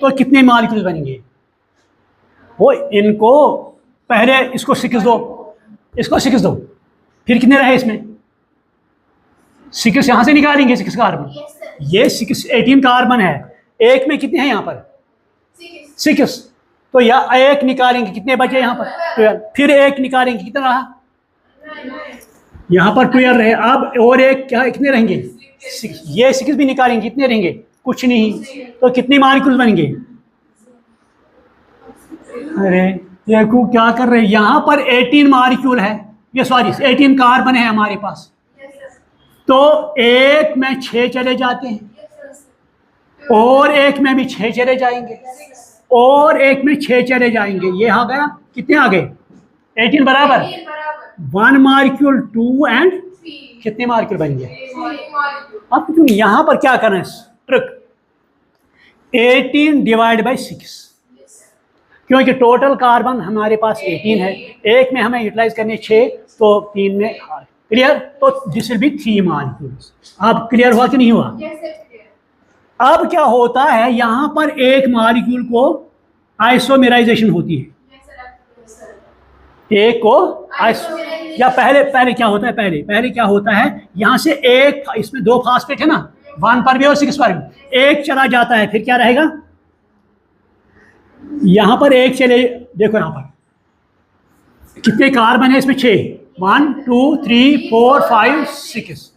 तो कितने मॉलिक्यूल बनेंगे? वो इनको पहले इसको 6 दो, इसको 6 दो, फिर कितने रहे इसमें? 6 यहाँ से निकालेंगे 6 कार्बन। ये 18 कार्बन है, एक में कितने हैं यहाँ पर? 6। तो या एक निकालेंगे, कितने बचे यहाँ पर? 12। फिर एक निकालेंगे, कितना रहा? यहाँ पर 12 रहे। अब और एक क्या, कितने रहेंगे? 6। ये 6 भी निकालेंगे, कितने रहेंगे? कुछ नहीं। तो कितने मॉलिक्यूल बनेंगे? अरे देखो क्या कर रहे हैं, यहाँ पर 18 मॉलिक्यूल है, ये सॉरी 18 कार्बन है हमारे पास। तो एक में 6 चले जाते हैं, और एक में भी 6 चले जाएंगे, और एक में 6 चले जाएंगे। ये आ गया, कितने आ गए? 18 बराबर 1 मॉलिक्यूल 2 एंड कितने मॉलिक्यूल बनेंगे? अब क्यों यहाँ पर क्या करना है? ट्रिक 18 डिवाइड बाई 6, क्योंकि टोटल कार्बन हमारे पास 18 है, एक में हमें यूटिलाइज करनी है 6, तो 3 में। क्लियर? तो दिस विल बी 3 मॉलिक्यूल्स। अब क्लियर हुआ कि नहीं हुआ? अब क्या होता है, यहाँ पर एक मॉलिक्यूल को आइसोमेराइजेशन होती है, एक को या पहले क्या होता है? पहले क्या होता है, यहाँ से एक, इसमें 2 फास्फेट है ना, 1 पर भी और 6 पर भी। एक चला जाता है, फिर क्या रहेगा? यहां पर एक चले, देखो यहां पर कितने कार्बन है इसमें? 6, 1 2 3 4 5 6।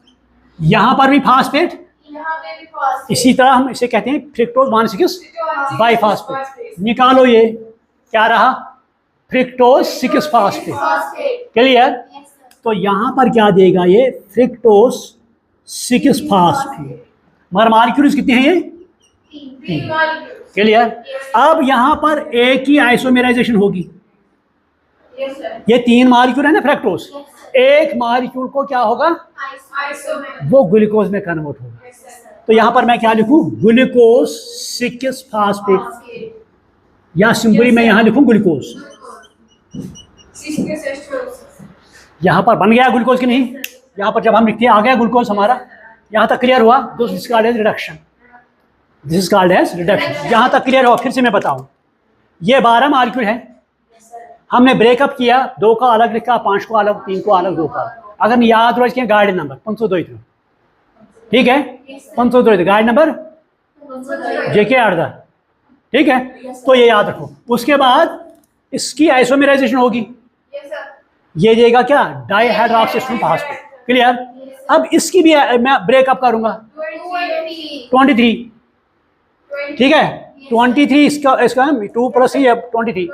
यहां पर भी फास्फेट, इसी तरह हम इसे कहते हैं फ्रिक्टोज 1,6 बाइफास्फेट। निकालो, ये क्या रहा? Fructose 6 phosphate. क्लियर? तो यहां पर क्या देगा ये? Fructose 6 phosphate. मगर मॉलिक्यूल्स कितने हैं ये? क्लियर? अब यहां पर एक ही आइसोमेराइजेशन होगी। ये 3 मॉलिक्यूल है ना फ्रक्टोज, एक मॉलिक्यूल को क्या होगा? वो ग्लूकोज में कन्वर्ट होगा। तो यहां पर मैं क्या लिखूं? ग्लूकोज 6 फास्फेट, या सिंपली मैं यहां लिखूं ग्लूकोज। यहां पर बन गया ग्लूकोज की नहीं? यहां पर जब हम लिखते हैं आ गया ग्लूकोज हमारा। यहां तक क्लियर हुआ? This is called as reduction. This is called as reduction. यहां तक क्लियर हुआ? फिर से मैं बताऊं, ये 12 मॉलिक्यूल है, हमने ब्रेकअप किया, 2 का अलग लिखा, 5 को अलग, 3 को अलग, 2 का अलग। अगर मैं याद रोज किया गाइड नंबर 502, ठीक है? 502 गाइड नंबर जेके 8, ठीक है? तो ये याद रखो। उसके बाद इसकी आइसोमेराइजेशन होगी, ये देगा क्या? Dihydroxy phosphate. क्लियर? अब इसकी भी मैं ब्रेकअप करूंगा 23, ठीक है? 23 इसका 2 + 3 23।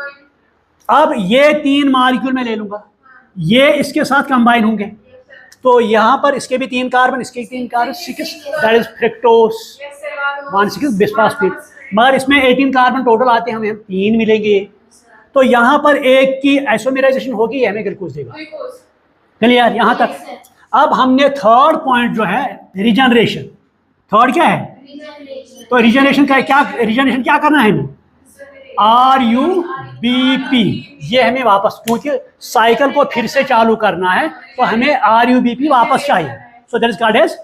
अब ये 3 मॉलिक्यूल में ले लूंगा, ये इसके साथ कंबाइन होंगे, तो यहां पर इसके भी 3 कार्बन, इसके 3 कार्बन, 6, दैट इज फ्रक्टोज 1,6 बिस्फास्फेट। मगर इसमें 18 कार्बन टोटल आते हैं, हमें 3 मिलेंगे। तो यहां पर एक की आइसोमेराइजेशन होगी, हमें ग्लूकोज देगा। क्लियर? यहां तक। अब हमने थर्ड पॉइंट जो है रिजनरेशन, थर्ड क्या है? तो रिजनरेशन का क्या? रिजनरेशन क्या करना है हमें? RUBP, ये हमें वापस, क्योंकि साइकिल को फिर से चालू करना है तो हमें RUBP वापस चाहिए। So that is called as.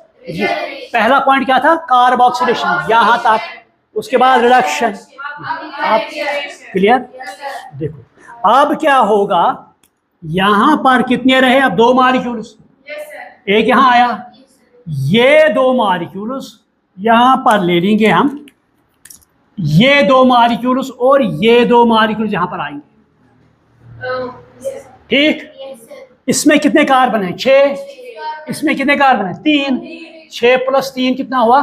पहला पॉइंट क्या था? कार्बोक्सिलेशन, यहां तक। उसके बाद रिडक्शन। आप क्लियर? देखो अब क्या होगा, यहां पर कितने रहे? अब 2 मॉलिक्यूल्स, एक यहां आया, ये 2 मॉलिक्यूल्स यहां पर ले लेंगे हम, ये 2 मॉलिक्यूल्स और ये 2 मॉलिक्यूल्स यहां पर आएंगे, ठीक? इसमें कितने कार्बन है? 6। इसमें कितने कार्बन है? 3। 6 + 3 कितना हुआ?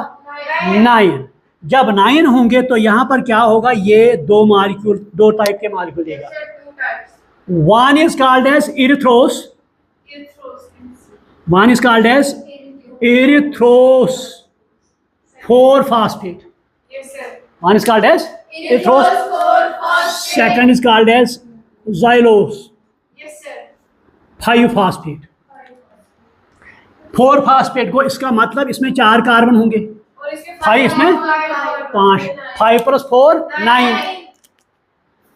9। जब 9 होंगे तो यहां पर क्या होगा? ये 2 मॉलिक्यूल, 2 टाइप के मॉलिक्यूल देगा। One is called as erythros, one is called as erythros 4-phosphate. One is called as erythros, second is called as xylose 5-phosphate. 4-phosphate को, इसका मतलब इसमें 4 कार्बन होंगे, 5 इसमें 5, 5 + 4 9।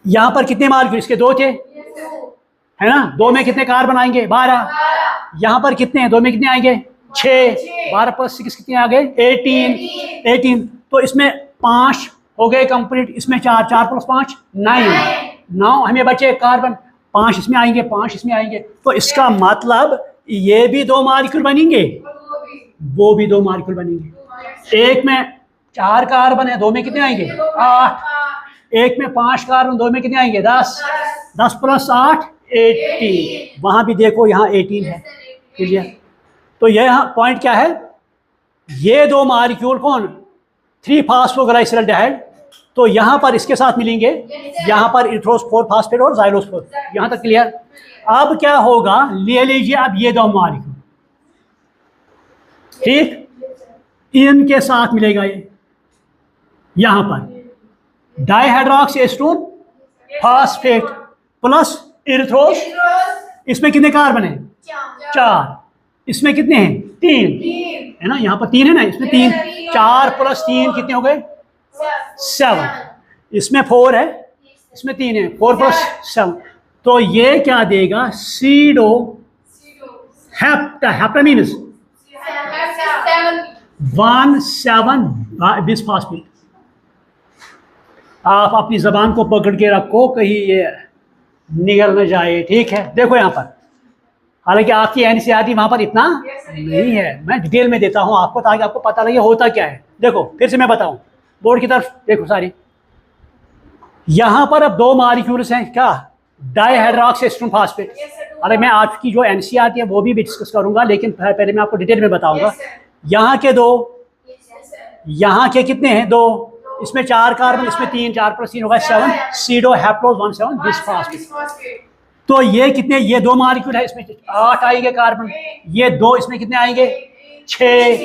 यहां पर कितने मॉलिक्यूल? इसके 2 थे, है ना? 2 में कितने कार्बन आएंगे? 12। यहां पर कितने हैं? 2 में कितने आएंगे? 6। 12 + 6 कितने आ गए? 18। तो इसमें 5 हो गए कंप्लीट, इसमें 4, 4 + 5 9। हमें बचे कार्बन, 5 इसमें आएंगे, 5 इसमें आएंगे। तो इसका मतलब ये भी 2 मॉलिक्यूल बनेंगे, वो भी 2 मॉलिक्यूल बनेंगे। एक में 4 कार्बन है, 2 में कितने आएंगे? 8। एक में 5 कार्बन, 2 में कितने आएंगे? 10। 10 + 8 18। वहां भी देखो, यहाँ 18 है। क्लियर? तो यह पॉइंट क्या है? ये 2 मॉलिक्यूल कौन? 3-फॉस्फोग्लाइसरल्डिहाइड, तो यहां पर इसके साथ मिलेंगे, यहां पर इरिथ्रोस 4-फॉस्फेट और जाइलोस 4। यहां तक क्लियर? अब क्या होगा? ले लीजिए अब ये 2 मॉलिक्यूल, ठीक? इनके साथ मिलेगा ये, यहां पर डाइहाइड्रोक्सी एसीटोन फास्फेट प्लस इरिथ्रोस। इसमें कितने कार्बन है? 4। इसमें कितने हैं? 3, है ना? यहाँ पर 3 है ना, इसमें 3। 4 + 3 कितने हो गए? 7। इसमें 4 है, इसमें 3 है, 4 + 7। तो ये क्या देगा? Sedo hepta means 1,7 bisphosphate. आप अपनी जबान को पकड़ के रखो, कहीं ये निकल न जाए, ठीक है? देखो यहाँ पर हालांकि आपकी एनसीईआरटी वहां पर इतना नहीं है, मैं डिटेल में देता हूं आपको ताकि आपको पता लगे होता क्या है। देखो फिर से मैं बताऊं, बोर्ड की तरफ देखो सारी, यहां पर अब दो मॉलिक्यूल्स हैं, क्या, डाइहाइड्रोक्सीस्टोन फास्फेट। अरे मैं आपकी जो एनसीईआरटी है वो भी डिस्कस करूंगा, लेकिन पहले मैं आपको डिटेल में बताऊंगा। यहाँ के दो, यहाँ के कितने हैं, दो, इसमें 4 कार्बन, इसमें 3, 4 + 3 होगा 7, सीडो हैप्लोज 17 बिसफॉस्फेट। तो ये कितने, ये दो मॉलिक्यूल है, इसमें 8 आएंगे कार्बन, ये दो, इसमें कितने आएंगे 6,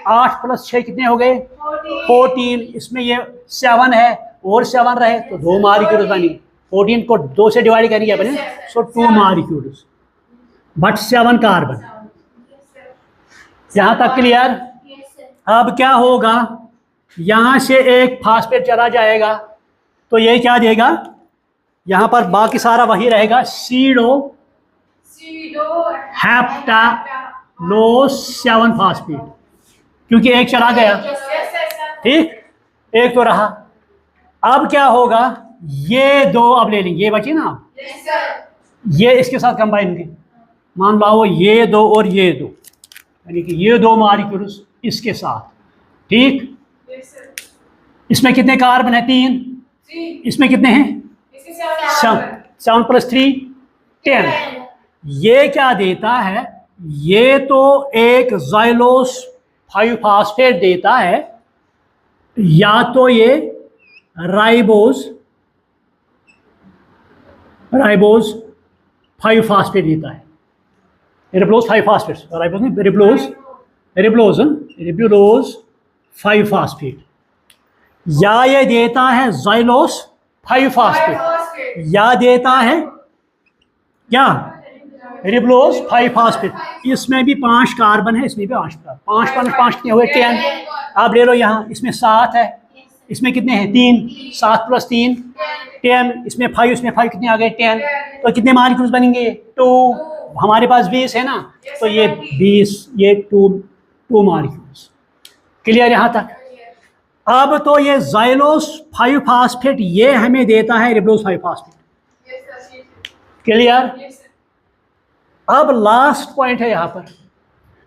8 + 6 कितने हो गए 14, इसमें ये 7 है और 7 रहे तो दो मॉलिक्यूल्स बनी, 14 को 2 से डिवाइड करेंगे अपने, सो 2 मॉलिक्यूल्स बट 7 कार्बन। यहां तक क्लियर? अब क्या होगा, यहां से एक फास्फेट चला जाएगा तो ये क्या देगा, यहां पर बाकी सारा वही रहेगा, सीडो हैप्टालोस 7 फास्फेट, क्योंकि एक चला गया, ठीक, एक तो रहा। अब क्या होगा, ये दो अब ले लेंगे, ये बचे ना, ये इसके साथ कंबाइन होंगे, मान लो ये दो और ये दो, यानी कि ये दो मॉलिक्यूल्स इसके साथ, ठीक। इसमें कितने कार्बन है, 3, इसमें कितने हैं 7 + 3 10। ये क्या देता है, ये तो एक ज़ाइलोस 5 फास्फेट देता है, या तो ये राइबोज 5 फास्फेट देता है, रिबोलोज 5 फास्फेट, राइबोज नहीं, रिबोलोज 5 फास्फेट, या ये देता है ज़ाइलोस 5 फास्फेट, या देता है क्या, रिबोलोज 5 फास्फेट। इसमें भी 5 कार्बन है, इसमें भी 5 कार्बन, 5 + 5 कितने हुए 10। आप ले लो यहाँ, इसमें 7 है, इसमें कितने हैं 3, 7 + 3 10, इसमें 5, इसमें 5 कितने आ गए 10, तो कितने मॉलिक्यूल्स बनेंगे 2, हमारे पास 20 है ना, तो ये 20, ये 2 मॉलिक्यूल्स। क्लियर यहाँ तक? अब तो ये ज़ाइलोस 5 फास्फेट ये हमें देता है रिबोलोज 5 फास्फेट। क्लियर? अब लास्ट पॉइंट है यहाँ पर,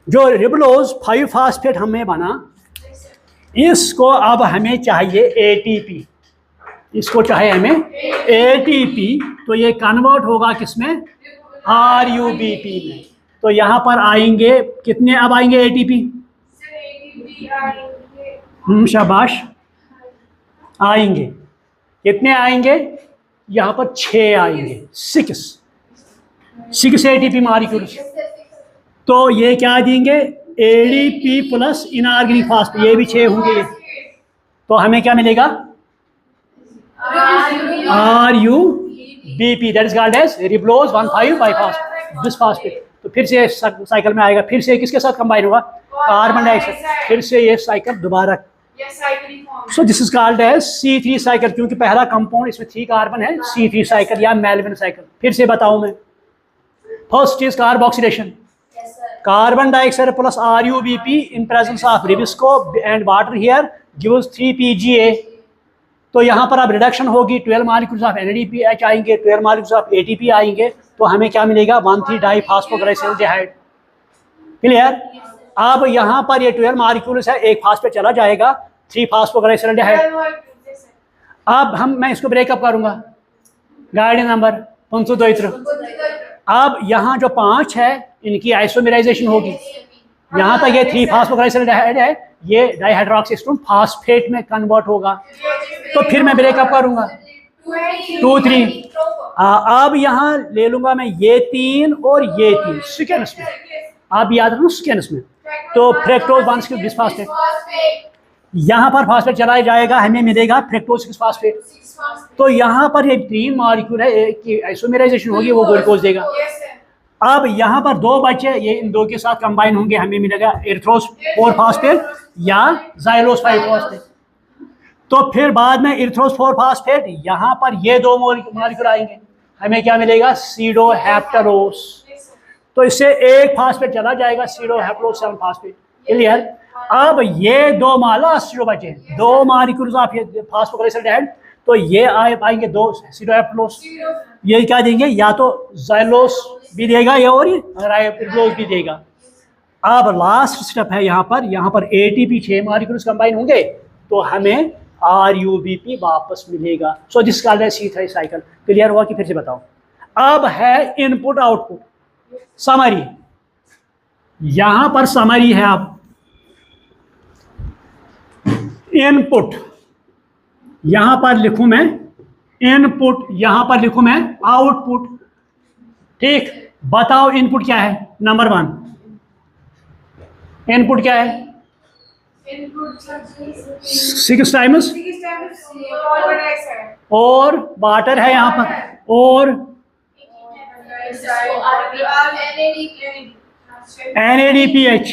जो रिबोलोज 5 फास्फेट हमें बना, इसको अब हमें चाहिए एटीपी, इसको चाहिए हमें एटीपी, तो ये कन्वर्ट होगा किसमें, आरयूबीपी में। तो यहाँ पर आएंगे कितने, अब आएंगे एटीपी, शाबाश, आएंगे कितने आएंगे, यहाँ पर 6 आएंगे, 6 एटीपी मॉलिक्यूल्स। तो ये क्या देंगे, एडीपी प्लस इनऑर्गेनिक फास्फेट, ये भी 6 होंगे, तो हमें क्या मिलेगा, RuBP, that is called as ribulose 1,5 bisphosphate. तो फिर से साइकिल में आएगा, फिर से किसके साथ कंबाइन होगा, कार्बन डाइऑक्साइड, फिर से ये साइकिल दोबारा। So this is called as C3 cycle, क्योंकि पहला कंपाउंड इसमें 3 कार्बन है, C3 साइकिल या मेलविन साइकिल। फिर से बताऊं मैं, first is carboxylation, carbon dioxide plus RuBP in presence of Ribisco and water here gives 3PGA। तो यहाँ पर अब रिडक्शन होगी, 12 मॉलिक्यूल्स ऑफ NADPH आएंगे, 12 मॉलिक्यूल्स ऑफ ATP आएंगे, तो हमें क्या मिलेगा, 1,3-डाइफॉस्फोग्लाइसिल। क्लियर? अब यहाँ पर ये 12 मॉलिक्यूल्स है, एक फास्फेट चला जाएगा, 3-फास्फोग्लाइसिल। अब मैं इसको ब्रेकअप करूंगा, गाइड नंबर 523। अब यहाँ जो 5 है इनकी आइसोमेराइजेशन होगी, यहाँ तक ये 3-फास्फोग्लाइसिल्डिहाइड है, ये डाइहाइड्रोक्सीस्टोन फास्फेट में कन्वर्ट होगा, तो फिर मैं ब्रेकअप करूंगा 2, 3। अब यहाँ ले लूंगा मैं ये 3 और ये 3 सीक्वेंस में, आप याद रखना सीक्वेंस में, तो फ्रक्टोज 1,6 बिसफॉस्फेट, यहाँ पर फास्फेट चलाया जाएगा, हमें मिलेगा फ्रक्टोज 6 फास्फेट। तो यहाँ पर ये 3 मॉलिक्यूल है, एक की आइसोमेराइजेशन होगी, वो ग्लूकोज देगा। अब यहाँ पर 2 बचे, ये इन 2 के साथ कंबाइन होंगे, हमें मिलेगा इरिथ्रोज 4 फास्फेट या ज़ाइलोस 5 फास्फेट। तो फिर बाद में इरिथ्रोज 4 फास्फेट, यहाँ पर ये 2 मॉलिक्यूल आएंगे, हमें क्या मिलेगा, सीडो हैप्टालोस। तो इससे एक फास्फेट चला जाएगा, सीडो हैप्टालोस 7 फास्फेट। क्लियर? अब ये 2 लास्ट जो बचे, 2 मॉलिक्यूल्स ऑफ फास्फोग्लाइसिल्डिहाइड, तो ये आएंगे 2 सीडो हैप्टालोस, ये क्या देंगे, या तो ज़ाइलोस भी देगा ये, और ये राइबोज भी देगा। अब लास्ट स्टेप है यहाँ पर ATP 6 मॉलिक्यूल्स कंबाइन होंगे तो हमें RUBP वापस मिलेगा। So this called as C3 cycle. Clear हुआ कि फिर से बताओ? अब है इनपुट आउटपुट समरी। यहां पर समरी है। अब इनपुट यहां पर लिखूं मैं इनपुट, यहां पर लिखूं मैं आउटपुट। ठीक, बताओ इनपुट क्या है? नंबर 1 इनपुट क्या है? 6 टाइम्स और वाटर है यहां पर, और NADPH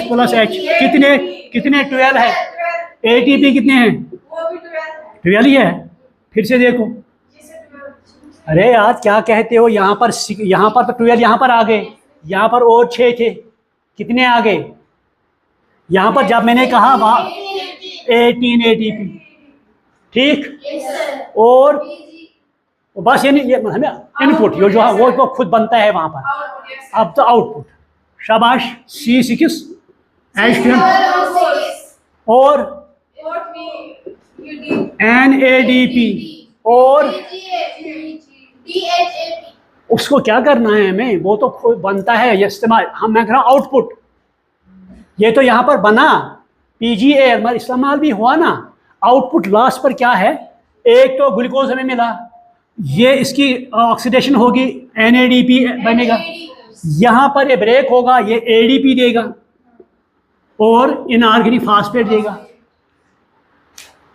प्लस H कितने 12 है। ATP कितने हैं? 12 ही है। फिर से देखो, अरे यार क्या कहते हो? यहाँ पर तो 12 यहाँ पर आ गए, यहाँ पर और 6 थे, कितने आ गए? यहाँ पर जब मैंने कहा वहाँ 18 ATP। ठीक, और बस ये हमें इनपुट जो है वो खुद बनता है वहां पर। अब तो आउटपुट, शाबाश, C6H10 और NADP और उसको क्या करना है हमें? वो तो खुद बनता है, ये इस्तेमाल मैं कह रहा हूँ आउटपुट। ये तो यहाँ पर बना PGA मतलब इस्तेमाल भी हुआ ना। आउटपुट लास्ट पर क्या है? एक तो ग्लूकोज हमें मिला, ये इसकी ऑक्सीडेशन होगी, NADP बनेगा, यहाँ पर ये ब्रेक होगा, ये ADP देगा और इनऑर्गेनिक फास्फेट देगा।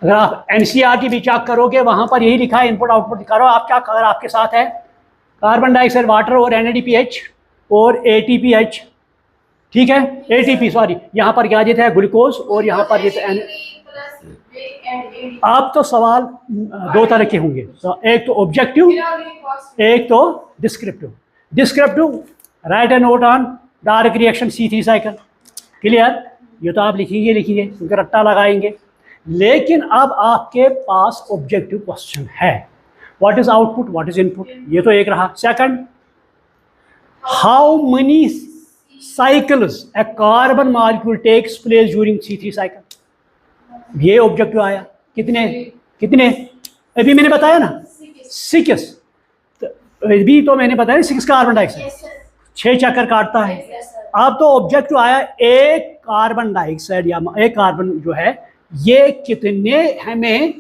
अगर आप NCERT भी चेक करोगे वहाँ पर यही लिखा है, इनपुट आउटपुट करो आप क्या। अगर आपके साथ है कार्बन डाइऑक्साइड, वाटर और NADPH और ATPH, ठीक है, ATP सॉरी, यहाँ पर क्या देता है? ग्लूकोज, और यहाँ पर देता है। आप तो सवाल 2 तरह के होंगे, तो एक तो ऑब्जेक्टिव, एक तो descriptive. Descriptive, right A note on direct reaction C3 cycle. Clear? ये तो आप लिखेंगे क्योंकि रट्टा लगाएंगे। लेकिन अब आपके पास ऑब्जेक्टिव क्वेश्चन है, what is output, what is input. ये तो एक रहा। Second, how many cycles a carbon molecule takes place during C3 cycle. ये ऑब्जेक्टिव आया। कितने अभी मैंने बताया ना, 6। अभी तो मैंने बताया 6 कार्बन डाइऑक्साइड 6 चक्कर काटता है। अब तो ऑब्जेक्टिव आया एक कार्बन डाइऑक्साइड या एक कार्बन जो है, ये कितने हमें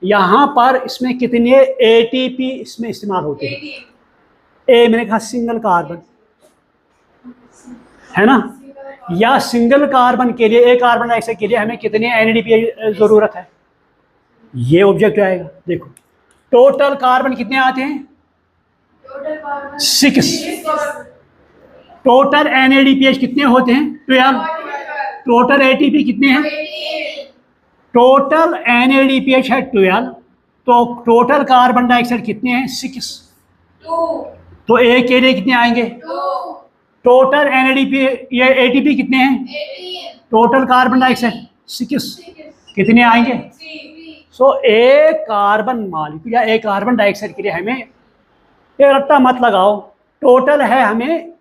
यहाँ पर इसमें कितने ATP इसमें इस्तेमाल होते हैं। मैंने कहा सिंगल कार्बन है ना, या सिंगल कार्बन के लिए, एक कार्बन डाइऑक्साइड के लिए हमें कितने NADP जरूरत है, ये ऑब्जेक्ट आएगा। देखो टोटल कार्बन कितने आते हैं? 6। टोटल NADPH कितने होते हैं? 12। टोटल ATP कितने हैं? टोटल NADPH है 12, तो टोटल कार्बन डाइऑक्साइड कितने हैं? 6। तो एक के लिए कितने आएंगे? टोटल ये ATP कितने हैं? टोटल कार्बन डाइऑक्साइड 6, कितने आएंगे? सो एक कार्बन मॉलिक्यूल या एक कार्बन डाइऑक्साइड के लिए हमें, ये रट्टा मत लगाओ, टोटल है हमें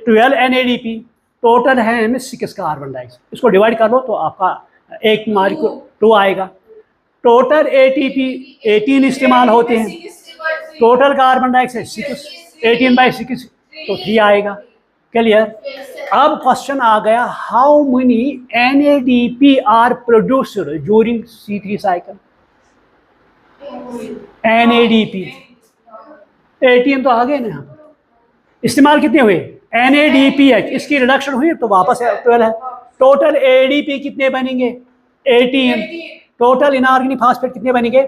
12 NADP, टोटल है हमें 6 कार्बन डाइऑक्साइड। इसको डिवाइड कर लो तो आपका एक मॉलिक्यूल 2 आएगा। टोटल ATP 18 इस्तेमाल होते हैं, टोटल कार्बन डाइऑक्साइड 6, 18/6 तो 3 आएगा। क्लियर? अब क्वेश्चन आ गया, how many NADP are produced during C3 cycle. NADP 18 तो आ गए ना, इस्तेमाल कितने हुए? NADPH, इसकी रिडक्शन हुई तो वापस 12 है। टोटल ADP कितने बनेंगे? 18। टोटल इनऑर्गेनिक फास्फेट कितने बनेंगे?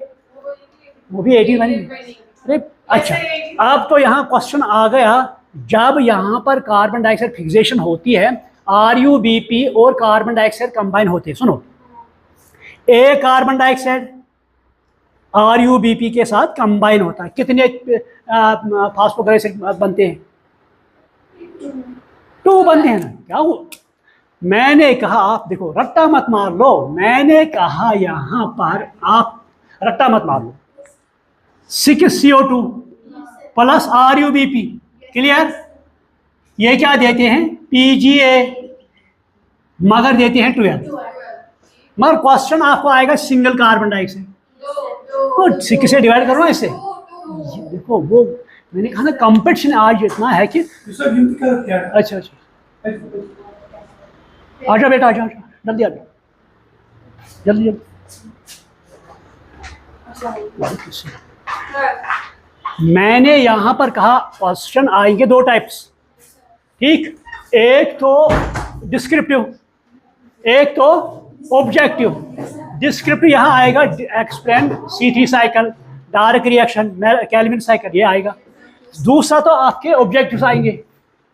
वो भी 18 बनेंगे। अरे अच्छा, अब तो यहाँ क्वेश्चन आ गया, जब यहाँ पर कार्बन डाइऑक्साइड फिक्सेशन होती है, RUBP और कार्बन डाइऑक्साइड कंबाइन होते हैं। सुनो, एक कार्बन डाइऑक्साइड RUBP के साथ कंबाइन होता है, कितने फास्फोग्लाइसिड बनते हैं? 2 बनते हैं ना। क्या हुआ? मैंने कहा, आप देखो रट्टा मत मार लो, मैंने कहा यहाँ पर आप रट्टा मत मार लो। 6 CO2 प्लस RUBP, क्लियर। ये क्या देते हैं, PGA, मगर देते हैं 12। मगर क्वेश्चन आपको आएगा सिंगल कार्बन डाइऑक्साइड, तो 6 से डिवाइड करो इससे। देखो वो मैंने कहा ना कंपटीशन आज इतना है कि अच्छा आजा बेटा आजा, जल्दी आजा, जल्दी जल्दी। मैंने यहां पर कहा क्वेश्चन आएंगे 2 टाइप्स, ठीक, एक तो डिस्क्रिप्टिव, एक तो ऑब्जेक्टिव। डिस्क्रिप्टिव यहाँ आएगा explain C3 cycle, dark reaction, Calvin cycle, ये आएगा। दूसरा तो आपके ऑब्जेक्टिव्स आएंगे,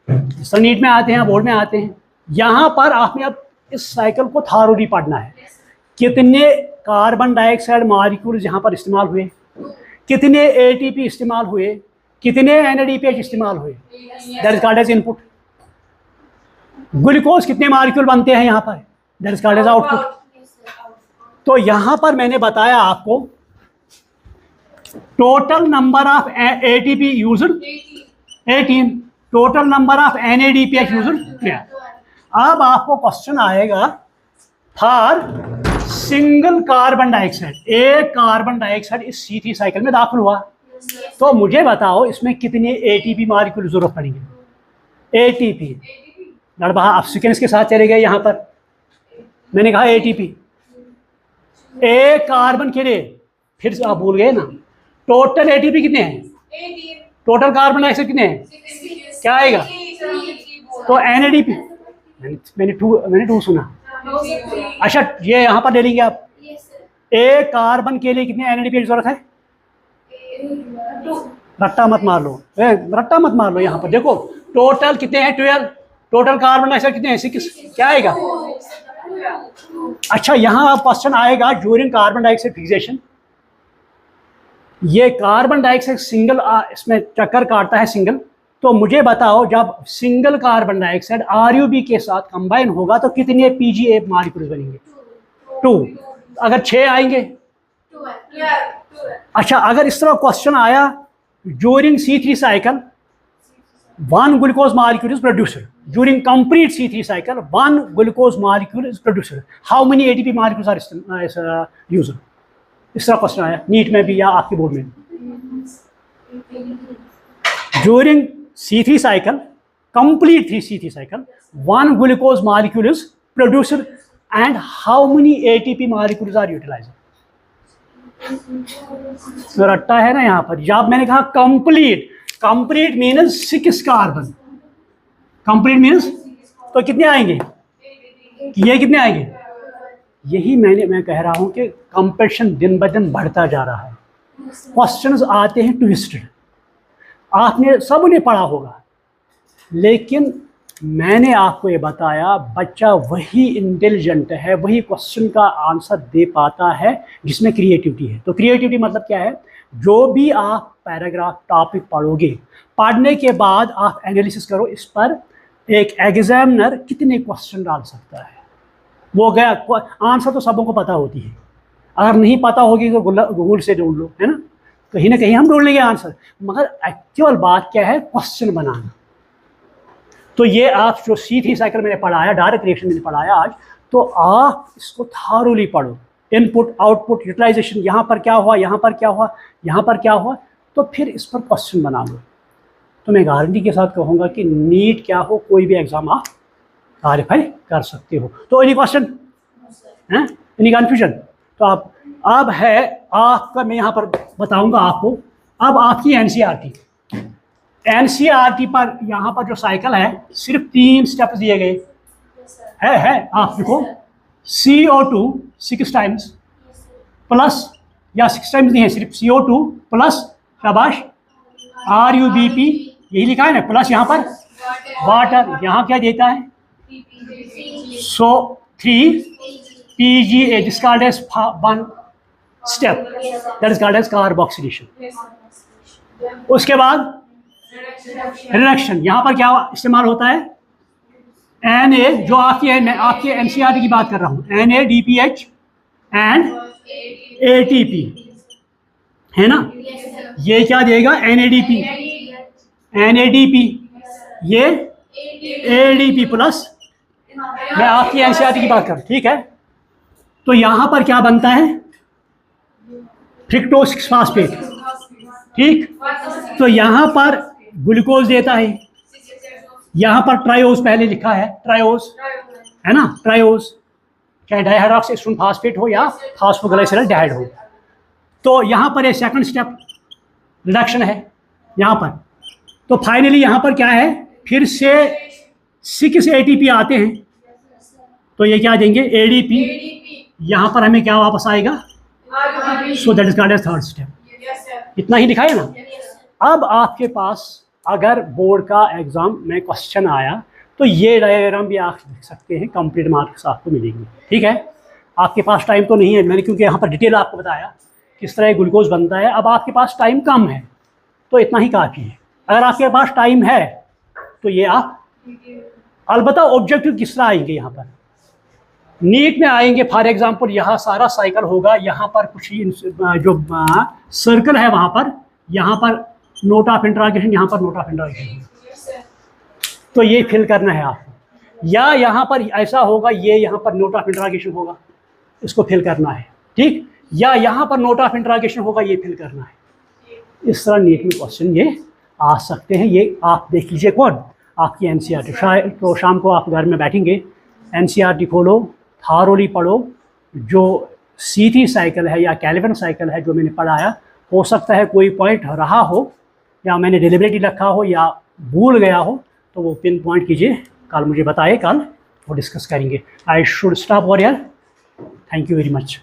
नीट में आते हैं, बोर्ड में आते हैं। यहाँ पर आपने अब इस साइकिल को थारोली पढ़ना है, कितने कार्बन डाइऑक्साइड मॉलिक्यूल्स यहाँ पर इस्तेमाल हुए, कितने ATP इस्तेमाल हुए, कितने NADPH इस्तेमाल हुए, that is called as input. Glucose कितने मॉलिक्यूल बनते हैं यहाँ पर, that is called as output. तो यहाँ पर मैंने बताया आपको total number of ATP used 18, total number of NADPH used 12। अब आपको क्वेश्चन आएगा फॉर सिंगल कार्बन डाइऑक्साइड, एक कार्बन डाइऑक्साइड इस C3 साइकिल में दाखिल हुआ, तो मुझे बताओ इसमें कितने ATP मॉलिक्यूल जरूरत पड़ेंगे। ATP लड़बा आप सीक्वेंस के साथ चले गए, यहाँ पर मैंने कहा ATP, एक कार्बन के लिए, फिर से आप भूल गए ना, टोटल ATP कितने हैं, टोटल कार्बन डाइऑक्साइड कितने हैं, क्या आएगा, तो NADP, मैंने 2 सुना, अच्छा ये यहाँ पर ले लेंगे आप, एक कार्बन के लिए कितने NADP की जरूरत है, रट्टा मत मार लो, रट्टा मत मार लो, यहाँ पर देखो टोटल कितने हैं 12, टोटल कार्बन डाइऑक्साइड कितने हैं 6, क्या आएगा। अच्छा यहाँ क्वेश्चन आएगा ड्यूरिंग कार्बन डाइऑक्साइड फिक्सेशन, ये कार्बन डाइऑक्साइड सिंगल इसमें चक्कर काटता है सिंगल, तो मुझे बताओ जब सिंगल कार्बन डाइऑक्साइड RUB के साथ कंबाइन होगा तो कितने PGA मॉलिक्यूल्स बनेंगे, 2, अगर 6 आएंगे। अच्छा अगर इस तरह क्वेश्चन आया during C3 cycle 1 glucose molecule is produced, during complete C3 cycle 1 glucose molecule is produced, how many ATP molecules are used, इस तरह क्वेश्चन आया नीट में भी या आपके बोर्ड में। During C3 cycle, complete C3 cycle 1 glucose molecule is produced and how many ATP molecules are utilized। रट्टा है ना यहाँ पर, जब मैंने कहा complete, complete means 6 carbon, complete means तो कितने आएंगे, ये कितने आएंगे, यही मैं कह रहा हूं कि कंपटीशन दिन ब दिन बढ़ता जा रहा है, क्वेश्चंस आते हैं ट्विस्टेड, आपने सबने पढ़ा होगा, लेकिन मैंने आपको ये बताया बच्चा वही इंटेलिजेंट है, वही क्वेश्चन का आंसर दे पाता है जिसमें क्रिएटिविटी है। तो क्रिएटिविटी मतलब क्या है, जो भी आप पैराग्राफ टॉपिक पढ़ोगे, पढ़ने के बाद आप एनालिसिस करो इस पर एक एग्जामिनर कितने क्वेश्चन डाल सकता है, वो गया आंसर तो सबों को पता होती है, अगर नहीं पता होगी तो गूगल से ढूंढ लो, है ना, कहीं ना कहीं हम ढूंढ लेंगे आंसर, मगर एक्चुअल बात क्या है, क्वेश्चन बनाना। तो ये आप जो C3 साइकिल मैंने पढ़ाया, डायरेक्ट रिएक्शन मैंने पढ़ाया आज, तो आप इसको थारोली पढ़ो, इनपुट आउटपुट यूटिलाइजेशन, यहाँ पर क्या हुआ, यहाँ पर क्या हुआ, यहाँ पर क्या हुआ, तो फिर इस पर क्वेश्चन बना लो। तो मैं गारंटी के साथ कहूँगा कि नीट क्या हो, कोई भी एग्जाम आप क्वालिफाई कर सकते हो। तो एनी क्वेश्चन है, एनी कन्फ्यूजन, तो आप अब है आपका, मैं यहाँ पर बताऊँगा आपको, अब आपकी NCERT पर यहाँ पर जो साइकिल है सिर्फ 3 स्टेप्स दिए गए है आप देखो, CO2 6 टाइम्स प्लस, या 6 टाइम्स नहीं है, सिर्फ CO2 प्लस, शाबाश, RUBP यही लिखा है ना, प्लस यहाँ पर वाटर, यहाँ क्या देता है, सो 3 PGA, जिस called as 1 step, that is called as carboxylation. उसके बाद रिडक्शन, यहाँ पर क्या इस्तेमाल होता है, Na, जो आपकी NCERT की बात कर रहा हूँ, NADPH एंड ATP है ना, ये क्या देगा, NADP, NADP, ये ADP प्लस, मैं आपकी एनसीईआरटी की बात कर, ठीक है। तो यहां पर क्या बनता है, फ्रिक्टोज 6 फास्फेट, ठीक। तो यहां पर ग्लूकोज देता है, यहां पर ट्रायोज पहले लिखा है, ट्रायोज है ना, ट्रायोज, चाहे डाइहाइड्रॉक्सी एस्टोन फास्फेट हो या फास्फोग्लाइसराइड हो। तो यहां पर एक सेकंड स्टेप रिडक्शन है यहां पर। तो फाइनली यहां पर क्या है, फिर से 6 ATP आते हैं, तो ये क्या देंगे, ADP। यहां पर हमें क्या वापस आएगा, so that is called as third step. इतना ही लिखा है ना। अब आपके पास अगर बोर्ड का एग्जाम में क्वेश्चन आया तो ये डायग्राम भी आप देख सकते हैं, कंप्लीट मार्क्स आपको मिलेंगे, ठीक है। आपके पास टाइम तो नहीं है, मैंने क्योंकि यहाँ पर डिटेल आपको बताया किस तरह ग्लूकोज बनता है। अब आपके पास टाइम कम है तो इतना ही काफ़ी है। अगर आपके पास टाइम है तो ये आप, अलबत्ता ऑब्जेक्टिव किस तरह आएंगे, यहाँ पर नीट में आएंगे। फॉर एग्जांपल यहाँ सारा साइकिल होगा, यहाँ पर कुछ जो सर्कल है वहाँ पर, यहाँ पर नोट ऑफ इंट्रोगेशन, यहाँ पर नोट ऑफ इंट्रोगेशन, तो ये फिल करना है आपको। या यहाँ पर ऐसा होगा, ये यहाँ पर नोट ऑफ इंट्रोगेशन होगा, इसको फिल करना है, ठीक। या यहाँ पर नोट ऑफ इंट्रोगेशन होगा, ये फिल करना है। इस तरह नीट में क्वेश्चन ये आ सकते हैं। ये आप देख लीजिए, कौन, आपकी एनसीईआरटी। शायद तो शाम को आप घर में बैठेंगे, एनसीईआरटी खोलो, थारोली पढ़ो। जो सीधी साइकिल है या कैल्विन साइकिल है जो मैंने पढ़ाया, हो सकता है कोई पॉइंट रहा हो या मैंने डिलिबरेटली रखा हो या भूल गया हो, तो वो पिन पॉइंट कीजिए, कल मुझे बताइए, कल वो डिस्कस करेंगे। आई शुड स्टॉप और यार, थैंक यू वेरी मच।